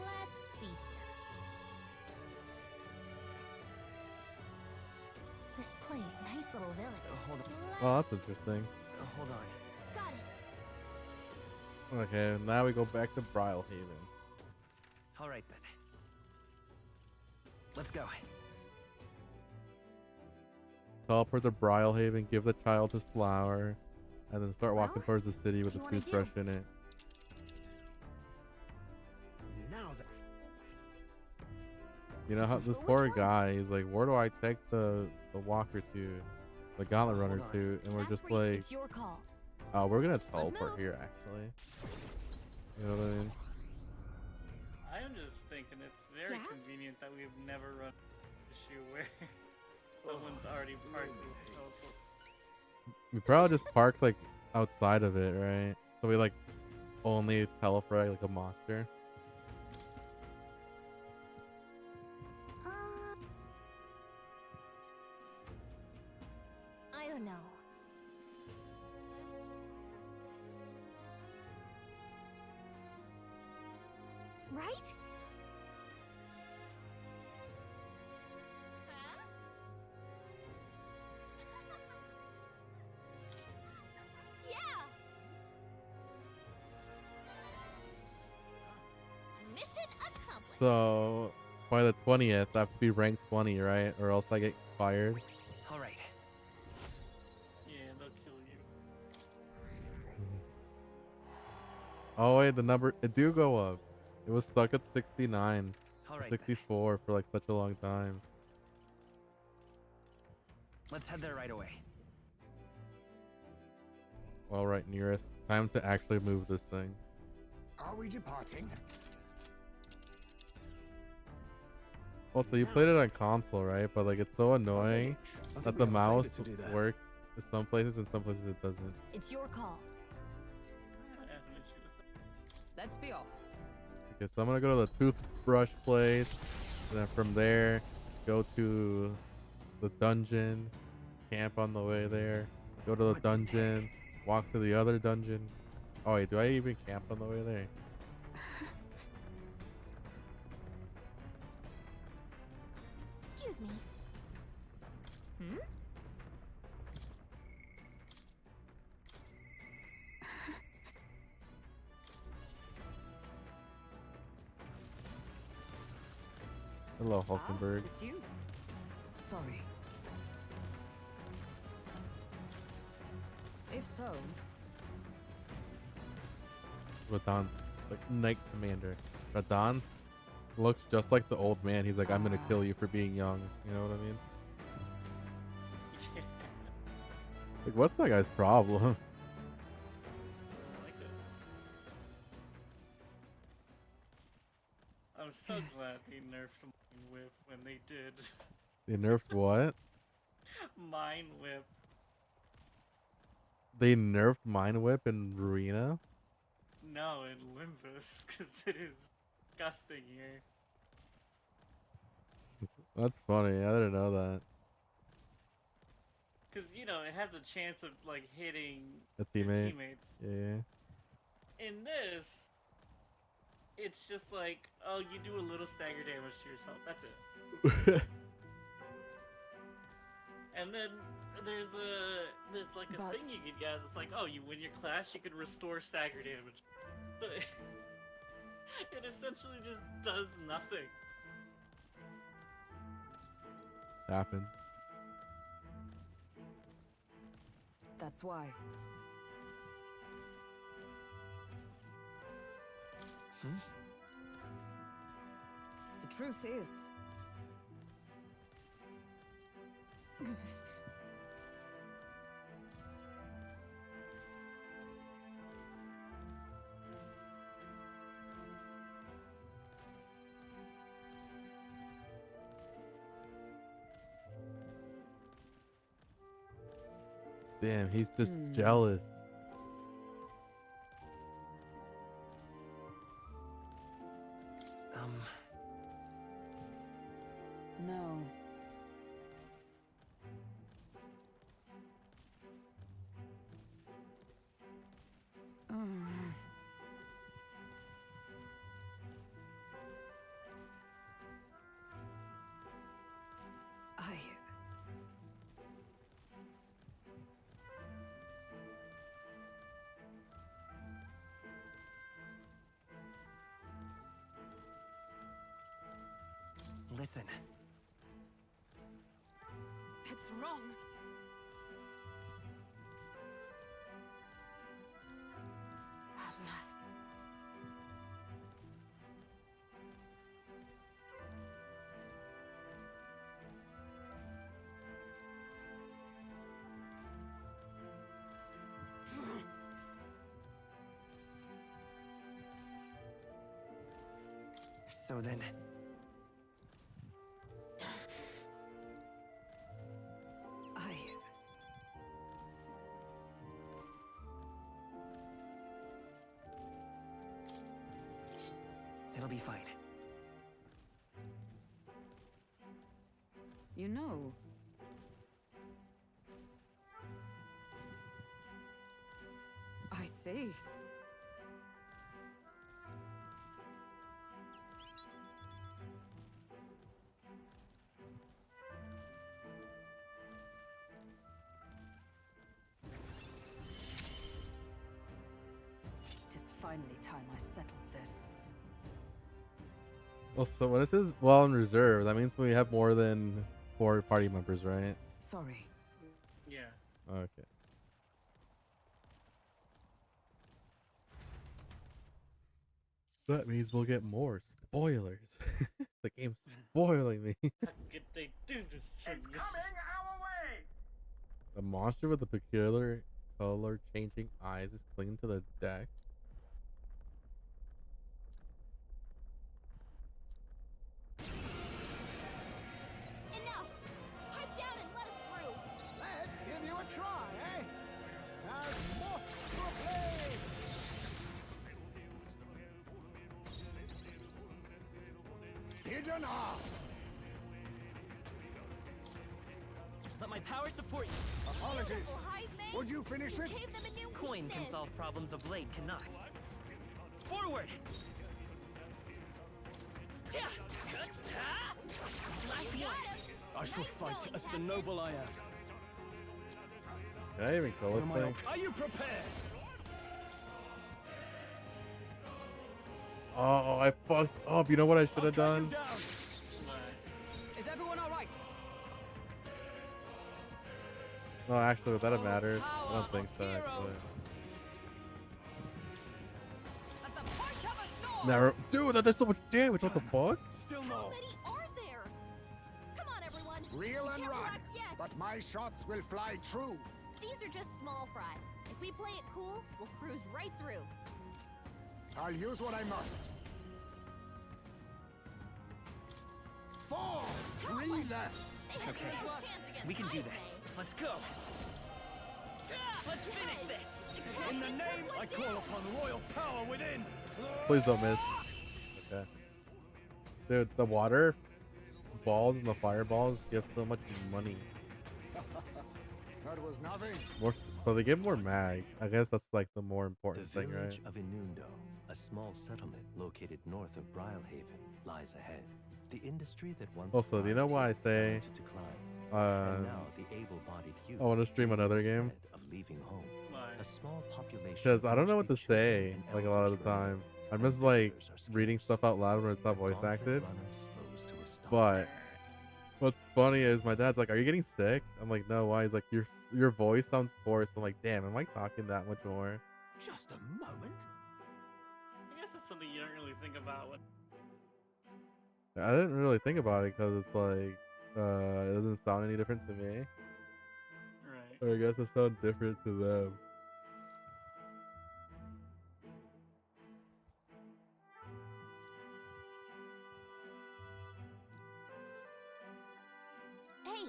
Let's see here. This place, nice little village. Hold on. Oh, that's interesting. Hold on. Got it. Okay, now we go back to Brylehaven. All right then. Let's go. Teleport to Brylehaven, give the child his flower, and then start walking towards the city with the toothbrush in it. Now that. You know how this poor guy is like, where do I take the walker to, the Gauntlet Runner to? And we're just like, It's your call. oh, we're gonna teleport here actually. You know what I mean? I'm just thinking it's very convenient that we've never run an issue where someone's already parked the teleport. We probably just parked like outside of it, right? So we like only teleport like a monster. I don't know. right? Yeah! Mission accomplished. So by the 20th, I have to be ranked 20, right? Or else I get fired. All right. Yeah, they'll kill you. Oh wait, the number it do go up. It was stuck at 69, All or right, 64 for like such a long time. Let's head there right away. All right, nearest. Time to actually move this thing. Are we departing? Also, you played it on console, right? But like, it's so annoying I that think the we have a favor mouse to do there. works in some places and some places it doesn't. It's your call. Let's be off. Okay, so I'm gonna go to the toothbrush place, and then from there, go to the dungeon, camp on the way there, go to the dungeon, walk to the other dungeon. Oh wait, do I even camp on the way there? Excuse me. Hmm? Hello, Hulkenberg. It's you. Sorry. If so, Radon, like Knight Commander. Radon looks just like the old man. He's like, I'm gonna kill you for being young. You know what I mean? Like, what's that guy's problem? Doesn't like us. I'm so glad they nerfed Mine Whip when they did. They nerfed what? Mine Whip. They nerfed Mine Whip in Ruina? No, in Limbus, because it is disgusting here. That's funny. I didn't know that. Because, you know, it has a chance of, like, hitting A your teammate. teammates. Yeah. In this, it's just like, oh, you do a little stagger damage to yourself. That's it. And then there's like a thing you can get. It's like, oh, you win your clash, you can restore stagger damage. So it essentially just does nothing. Happens. that's why. The truth is, Damn, he's just jealous. no. I... Listen. That's wrong. Alas. So then, it'll be fine. You know, I see. finally time I settled this. Well, so when it says well in reserve, that means we have more than 4 party members, right? Sorry. Yeah. Okay. That means we'll get more spoilers. The game's spoiling me. How could they do this to me? It's coming our way! A monster with a peculiar color-changing eyes is clinging to the deck. Enough! Pipe down and let us through! Let's give you a try, eh? As moths to a flame! Hidden art! Let my power support you. Apologies. Would you finish it? Gave them a new Coin can weakness. solve problems of blade cannot. Forward! Last one. I shall fight as the noble I am. Can I even kill this thing? Are you prepared? Oh, I fucked up. You know what I should have done? Is everyone all right? No, actually, would that have mattered? I don't think so, actually. As the point of a sword. Never. Dude, that does so much damage. What the fuck? Still How many are there? Come on, everyone. Reel Be and careful, run. Axe, yet. But my shots will fly true. These are just small fry. If we play it cool, we'll cruise right through. I'll use what I must. 4, 3 left. It's okay. We can do this. Let's go. Let's finish this. In the name, I call upon royal power within. Please don't miss. Okay. Dude, the water balls and the fireballs give so much money. That was nothing. More, so they give more mag. I guess that's like the more important The thing, right? village of Inundo, a small settlement located north of Brylehaven, lies ahead. The industry that once Also, do you know why I say to decline. uh, And now the able-bodied youth I want to stream another game? of leaving home. A small population Because I don't know what to say like a lot of the time. I'm just like reading stuff out loud when it's not voice acted. But what's funny is my dad's like, "Are you getting sick?" I'm like, "No, why?" He's like, "Your voice sounds hoarse." I'm like, "Damn, am I talking that much more?" Just a moment. I guess that's something you don't really think about when. I didn't really think about it because it's like it doesn't sound any different to me. Right. Or I guess it sounds different to them. Hey,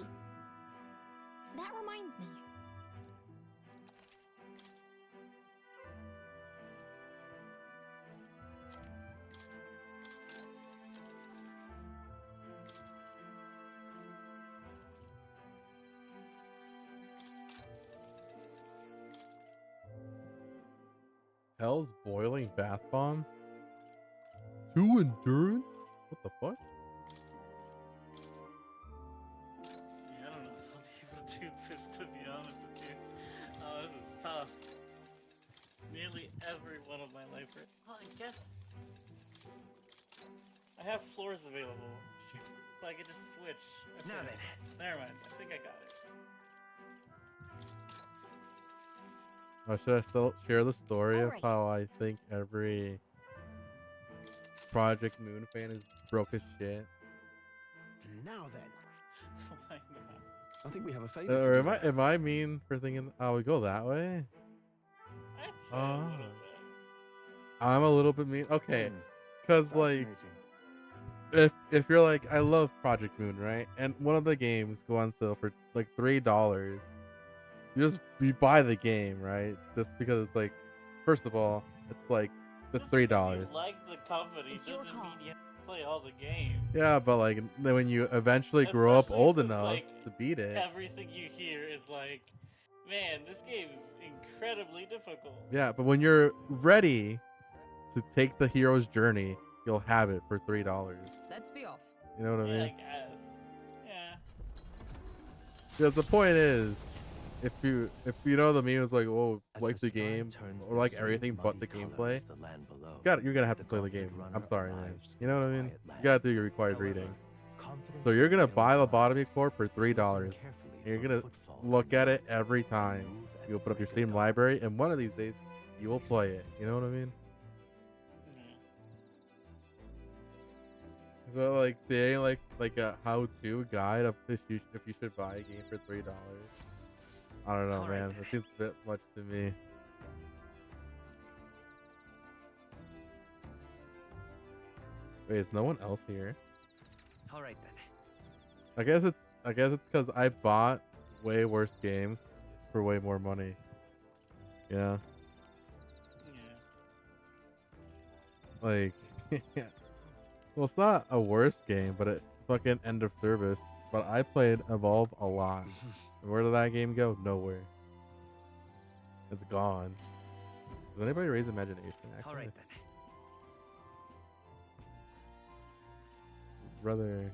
that reminds me. Hell's boiling bath bomb? 2 endurance? What the fuck? Yeah, I don't know if I'll be able to do this, to be honest with you. Oh, this is tough. Nearly every one of my life. Well, I guess I have floors available. So I can just switch. Now Okay. then. Never mind. I think I got it. Oh, should I still share the story of Alright. how I think every Project Moon fan is broke as shit? Now then. Why not? I think we have a favor. Or am I mean for thinking, oh, we go that way? I'd say a little bit. I'm a little bit mean. Okay, because like, if you're like, I love Project Moon, right? And one of the games go on sale for like $3. You buy the game, right? Just because it's like, first of all, it's like it's $3. You like the company doesn't mean you have to play all the games. Yeah, but like then when you eventually grow up Especially old since, enough like, to beat it, Everything you hear is like, man, this game is incredibly difficult. yeah. But when you're ready to take the hero's journey, you'll have it for $3. Let's be off. You know what I Yeah, I mean? guess. Yeah. Because the point is, if you know the meme is like, oh, As like the the sky game turns or the like same everything but the muddy color gameplay, as the land below, you're gonna have to the play the gauntlet game. runner I'm sorry, man. arrives You know what I in mean? quiet You land. gotta do your required However, reading. confidence So you're gonna will buy ill Lobotomy advised. Corp for $3. Listen carefully And you're for gonna footfalls look in at the it every time. move at You open up your break of Steam dawn. library, and one of these days, you will play it. You know what I mean? So like saying like a how-to guide of if you should buy a game for $3. I don't know, man. It seems a bit much to me. Wait, is no one else here? All right then. I guess it's because I bought way worse games for way more money. Yeah. Like, well, it's not a worse game, but it fucking end of service. But I played Evolve a lot. And where did that game go? Nowhere. It's gone. Does anybody raise imagination? Actually? All right then. Brother,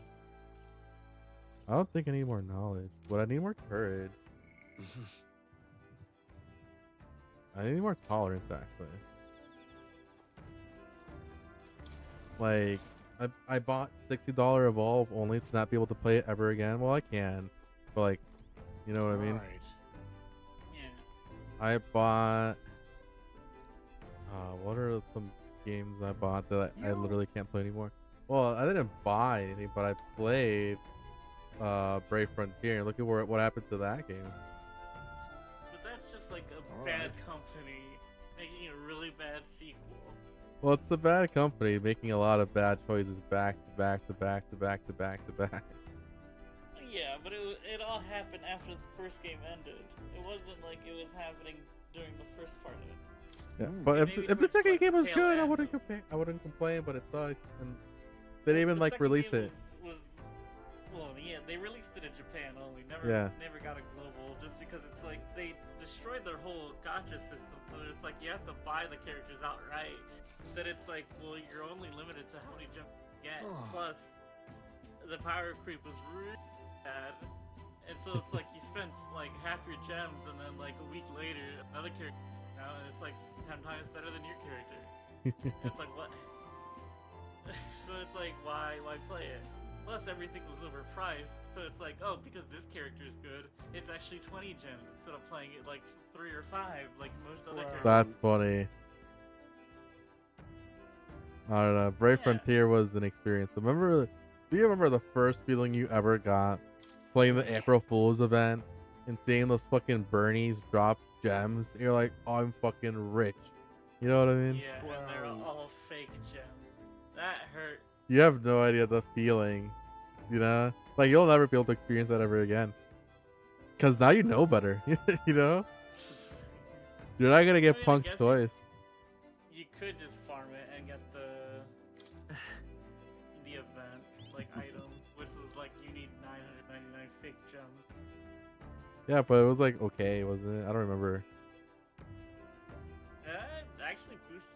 I don't think I need more knowledge, but I need more courage. I need more tolerance, actually. Like, I bought $60 Evolve only to not be able to play it ever again. Well, I can, but like, you know what I mean? I bought. What are some games I bought that I literally can't play anymore? Well, I didn't buy anything, but I played Brave Frontier. Look at what happened to that game. But that's just like a bad company making a really bad sequel. Well, it's a bad company making a lot of bad choices back to back to back to back to back to back. Yeah, but it all happened after the first game ended. It wasn't like it was happening during the first part of it. Yeah, but if the second game was good, I wouldn't complain. But it sucks, and they didn't even like release it. Well, yeah, they released it in Japan only. Never got a global, just because it's like they destroyed their whole gacha system. So it's like you have to buy the characters outright. That it's like, well, you're only limited to how many gems you get. Plus, the power creep was really bad, and so it's like you spent like half your gems, and then like a week later, another character now, and it's like 10 times better than your character. It's like what? So it's like why play it? Plus everything was overpriced, so it's like, oh, because this character is good, it's actually 20 gems instead of playing it like 3 or 5 like most other characters. That's funny. I don't know. Brave Frontier was an experience. Do you remember the first feeling you ever got playing the April Fool's event and seeing those fucking Bernies drop gems? And you're like, oh, I'm fucking rich. You know what I mean? Yeah, and they're all fake gems. That hurt. You have no idea the feeling, you know? Like, you'll never be able to experience that ever again. Because now you know better, you know? You're not going to get punked twice. You could just farm it and get the event, like, item, which is like, you need 999 fake gems. Yeah, but it was like, okay, wasn't it? I don't remember. It actually boosted.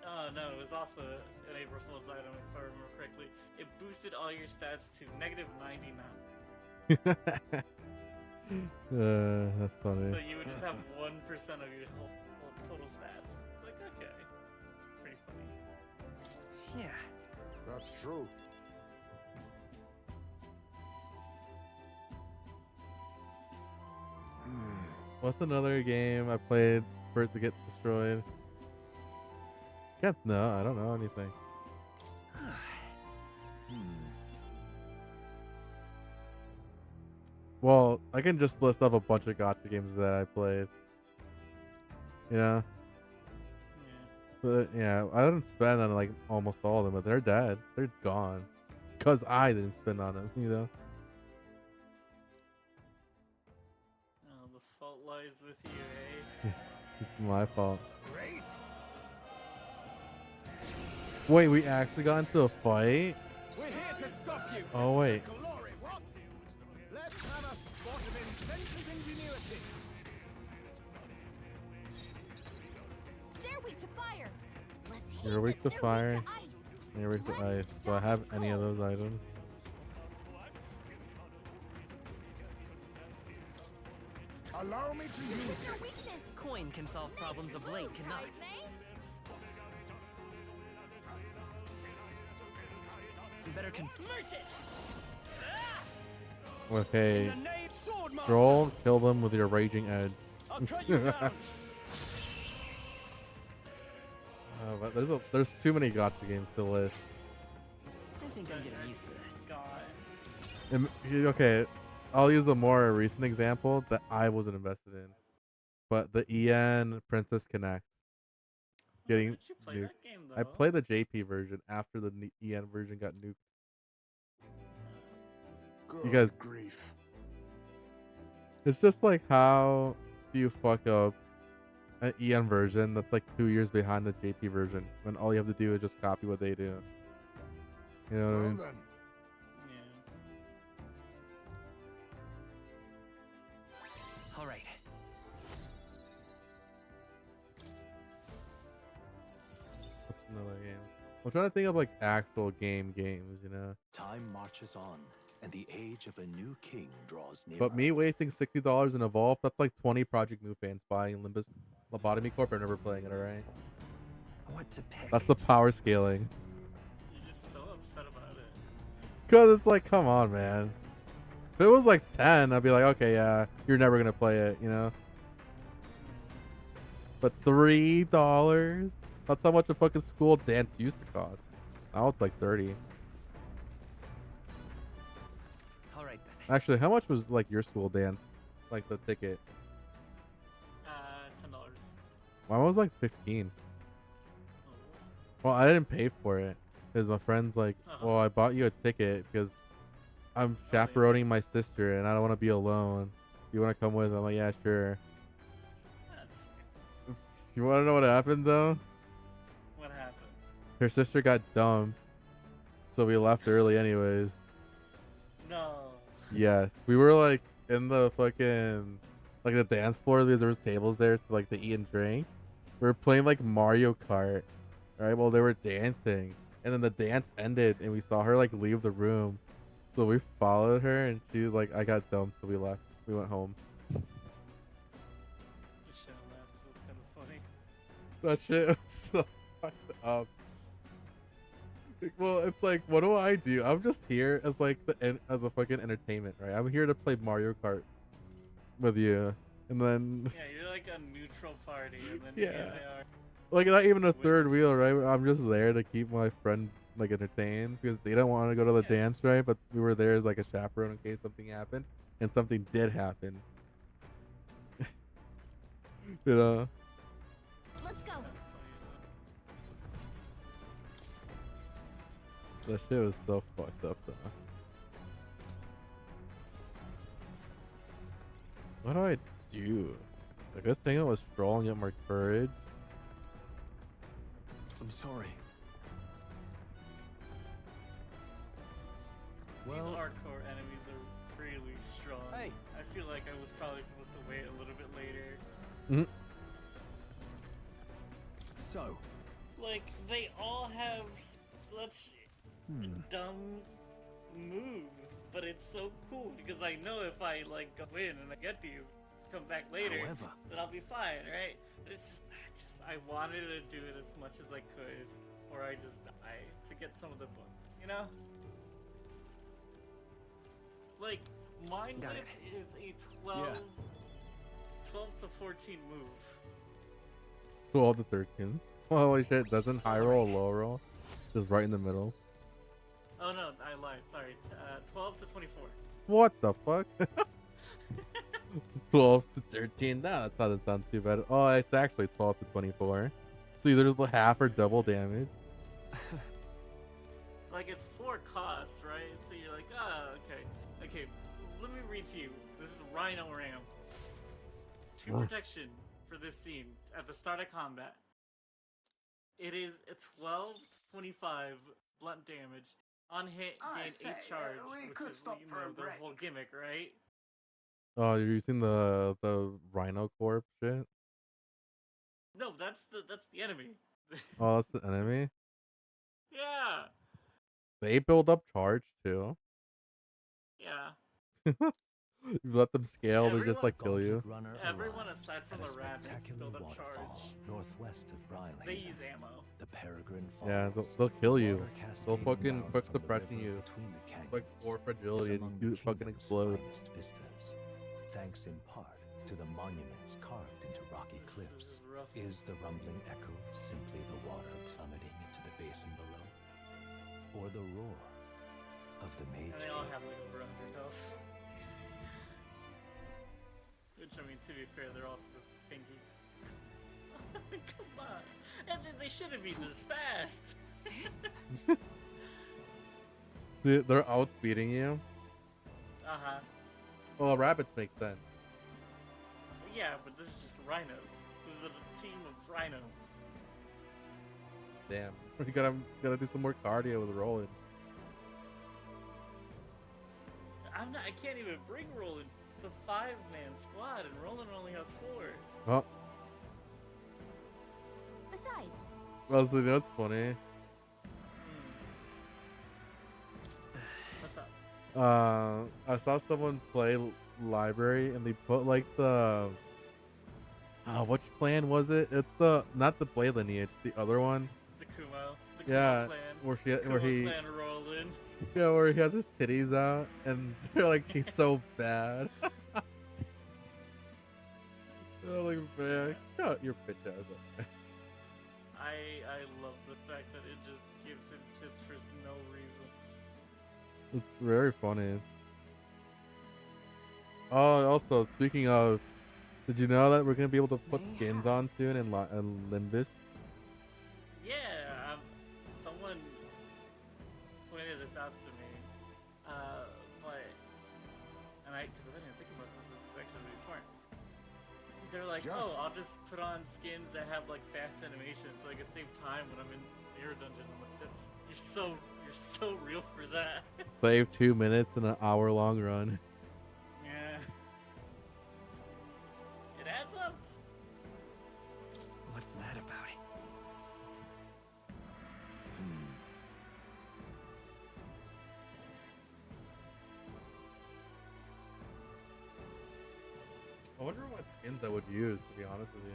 Oh, no, it was also an April Fool's item, if I remember correctly. It boosted all your stats to -99. That's funny. So you would just have 1% of your whole total stats. It's like, okay. Pretty funny. Yeah. That's true. What's another game I played for it to get destroyed? No, I don't know anything. Well, I can just list off a bunch of gacha games that I played. You know? But yeah, I didn't spend on like almost all of them, but they're dead. They're gone. Because I didn't spend on them, you know? Oh, the fault lies with you, eh? It's my fault. Great. Wait, we actually got into a fight? We're here to stop you. Oh, wait. Glory, what? Let's have a spot of inventor's ingenuity. They're weak to fire. Let's heat You're weak to this. fire. They're weak to ice. And you're weak to ice. Do I have any of those items? Allow me to use this. Coin can solve problems of blade cannot. You better merge it. Okay. Scroll, kill them with your raging edge. But there's too many gotcha games to list. I think I'm getting used to this. Okay, I'll use a more recent example that I wasn't invested in, but the EN Princess Connect getting nuked. I played the JP version after the EN version got nuked. Good You guys, grief. it's just like how do you fuck up an EN version that's like 2 years behind the JP version when all you have to do is just copy what they do. You know what I mean? Then. All right. What's another game? I'm trying to think of like actual games, you know. Time marches on, and the age of a new king draws near. But me wasting $60 in Evolve, that's like 20 Project New fans buying Limbus Lobotomy Corp and never playing it, alright? What to pick? That's the power scaling. You're just so upset about it. Cause it's like, come on, man. If it was like 10, I'd be like, okay, yeah, you're never gonna play it, you know? But $3? That's how much a fucking school dance used to cost. Now it's like 30. All right then. Actually, how much was like your school dance? Like the ticket? $10. Mine was like 15. Well, I didn't pay for it because my friend's like, well, I bought you a ticket because I'm chaperoning my sister and I don't want to be alone. You want to come with? I'm like, yeah, sure. You want to know what happened though? What happened? Her sister got dumped, so we left early anyways. No. Yes, we were like in the fucking like the dance floor because there was tables there to like to eat and drink. We were playing like Mario Kart, right? While they were dancing, and then the dance ended and we saw her like leave the room, so we followed her and she was like, I got dumped, so we left. We went home. That shit was so fucked up. Well, it's like, what do I do? I'm just here as like as a fucking entertainment, right? I'm here to play Mario Kart with you, and then Yeah, you're like a neutral party, and then yeah, here they are. like not even a third wheel, right? I'm just there to keep my friend like entertained because they don't want to go to the dance, right? But we were there as like a chaperone in case something happened, and something did happen. You know. Let's go. That shit was so fucked up though. What do I do? The good thing I was strong, get more courage. I'm sorry. These hardcore enemies are really strong. Hey. I feel like I was probably supposed to wait a little bit later. Mm-hmm. So, Like, they all have such dumb moves, but it's so cool because I know if I like go in and I get these, come back later, However, then I'll be fine, right? But it's just I wanted to do it as much as I could, or I just die to get some of the book, you know? Like, Mind Whip is a 12 to 14 move. 12 to 13. Holy shit, doesn't high roll, low roll? Just right in the middle. Oh no, I lied, sorry. 12 to 24. What the fuck? 12 to 13. Nah, that doesn't sound too bad. Oh, it's actually 12 to 24. So either it's half or double damage. Like, it's 4 costs, right? So you're like, okay. Okay, let me read to you. This is Rhino Ram. 2 protection for this scene at the start of combat. It is a 12-25 blunt damage. On hit, gain 8 charge, which is the whole gimmick, right? Oh, you're using the Rhino Corp shit? No, that's the enemy. Oh, that's the enemy? Yeah. They build up charge too. Yeah. You let them scale, they just like kill you. Everyone aside from the rabbits build up charge. Northwest of Brylehaven. They use ammo. The Peregrine Falls. Yeah, they'll kill you. They'll fucking quick suppression you. Like 4 fragility and you fucking explode. Vistas. Thanks in part to the monuments carved into rocky cliffs. Is the rumbling echo simply the water plummeting into the basin below? Or the roar of the Mage And they all have like over 100 health. Which, I mean, to be fair, they're also pinky. Come on. And they shouldn't be this fast. They're outfeeding you? Uh-huh. Well, rabbits make sense. Yeah, but this is just rhinos. This is a team of rhinos. Damn. You gotta do some more cardio with rolling. I can't even bring Roland. The 5-man squad, and Roland only has 4. Oh. Besides. Well, so that's funny. What's up? I saw someone play library and they put like the which clan was it? It's not the Blade lineage, the other one. The Kumo. The Yeah, Kumo clan. where he Clan Roland. Yeah, where he has his titties out and they're like, she's so bad. Oh, like, man, shut your bitch ass up. I love the fact that it just gives him tits for no reason. It's very funny. Oh, also, speaking of, did you know that we're going to be able to put skins on soon in Limbus? Yeah, someone pointed this out to me, because I didn't think about this is actually really smart. They're like, oh, I'll just put on skins that have like fast animation so I can save time when I'm in Air Dungeon. I'm like, you're so real for that. Save 2 minutes in an hour-long run. Yeah. It adds up. What's that about? I wonder what skins I would use, to be honest with you.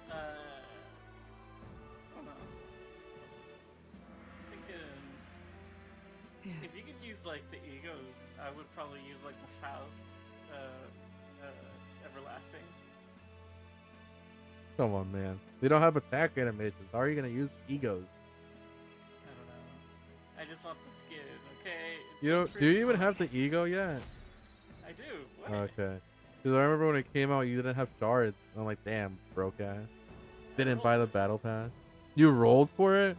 I don't know. I'm thinking if you could use like the egos, I would probably use like the Faust, Everlasting. Come on, man. They don't have attack animations. How are you going to use egos? I don't know. I just want the skin, okay? Do you even have the ego yet? I do. What? Okay. Because I remember when it came out, you didn't have shards. I'm like, damn, broke ass. Didn't buy the battle pass. You rolled for it?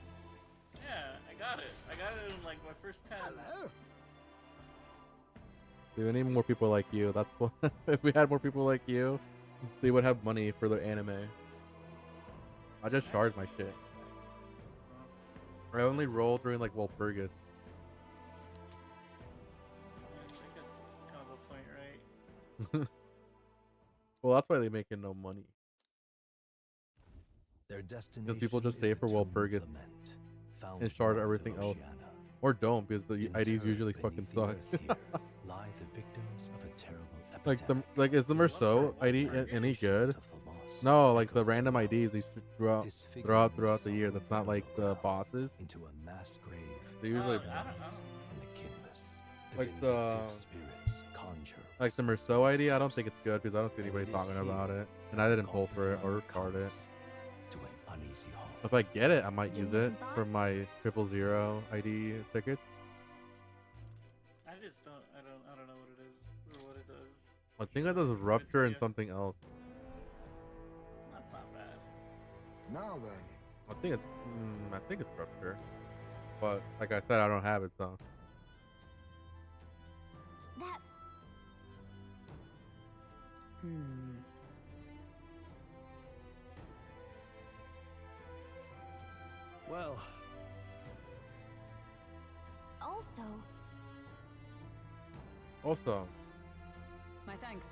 Yeah, I got it. I got it in like my first 10. Hello. Dude, we need more people like you. That's what. If we had more people like you, they would have money for their anime. I just charged my shit. I only rolled during like Walpurgis. I guess that's kind of the point, right? Well, that's why they making no money. Their destination Because people just save for Walpurgis and shard everything else. Or don't, because the IDs usually fucking suck. Lie the victims of a terrible like is the Merceau ID any good? No, like the random IDs they should throughout the year. That's not like the bosses. Into a mass grave. They usually and the kinless, like the spirits conjure. Like the Merceau ID. I don't think it's good because I don't see anybody talking about it, and I didn't pull for it or card it. To an uneasy hall. If I get it, I might use it for my 000 ID ticket. I just don't. I don't know what it is or what it does. I think that does rupture and something else. That's not bad. Now then. I think it's rupture, but like I said, I don't have it, so. That. Well. Also. My thanks.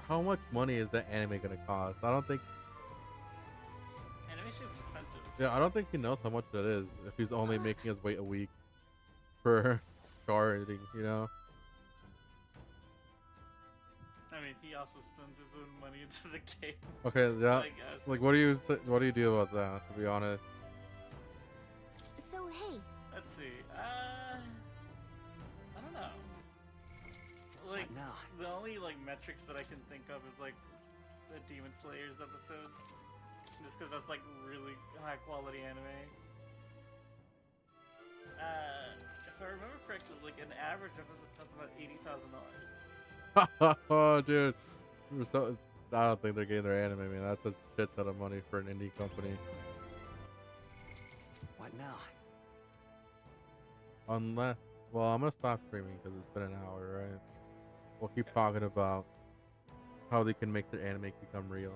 How much money is that anime gonna cost? I don't think. Animation's expensive. Yeah, I don't think he knows how much that is if he's only making us wait a week. for charting, you know. I mean, he also spends his own money into the game. Okay, yeah. I guess. Like, what do you do about that? To be honest. So hey. Let's see. I don't know. Like, the only like metrics that I can think of is like the Demon Slayers episodes, just because that's like really high quality anime. If I remember correctly, like an average episode costs about $80,000. Oh, dude. I don't think they're getting their anime, man. That's a shit ton of money for an indie company. What now? Unless, well, I'm gonna stop streaming because it's been an hour, right? We'll keep talking about how they can make their anime become real.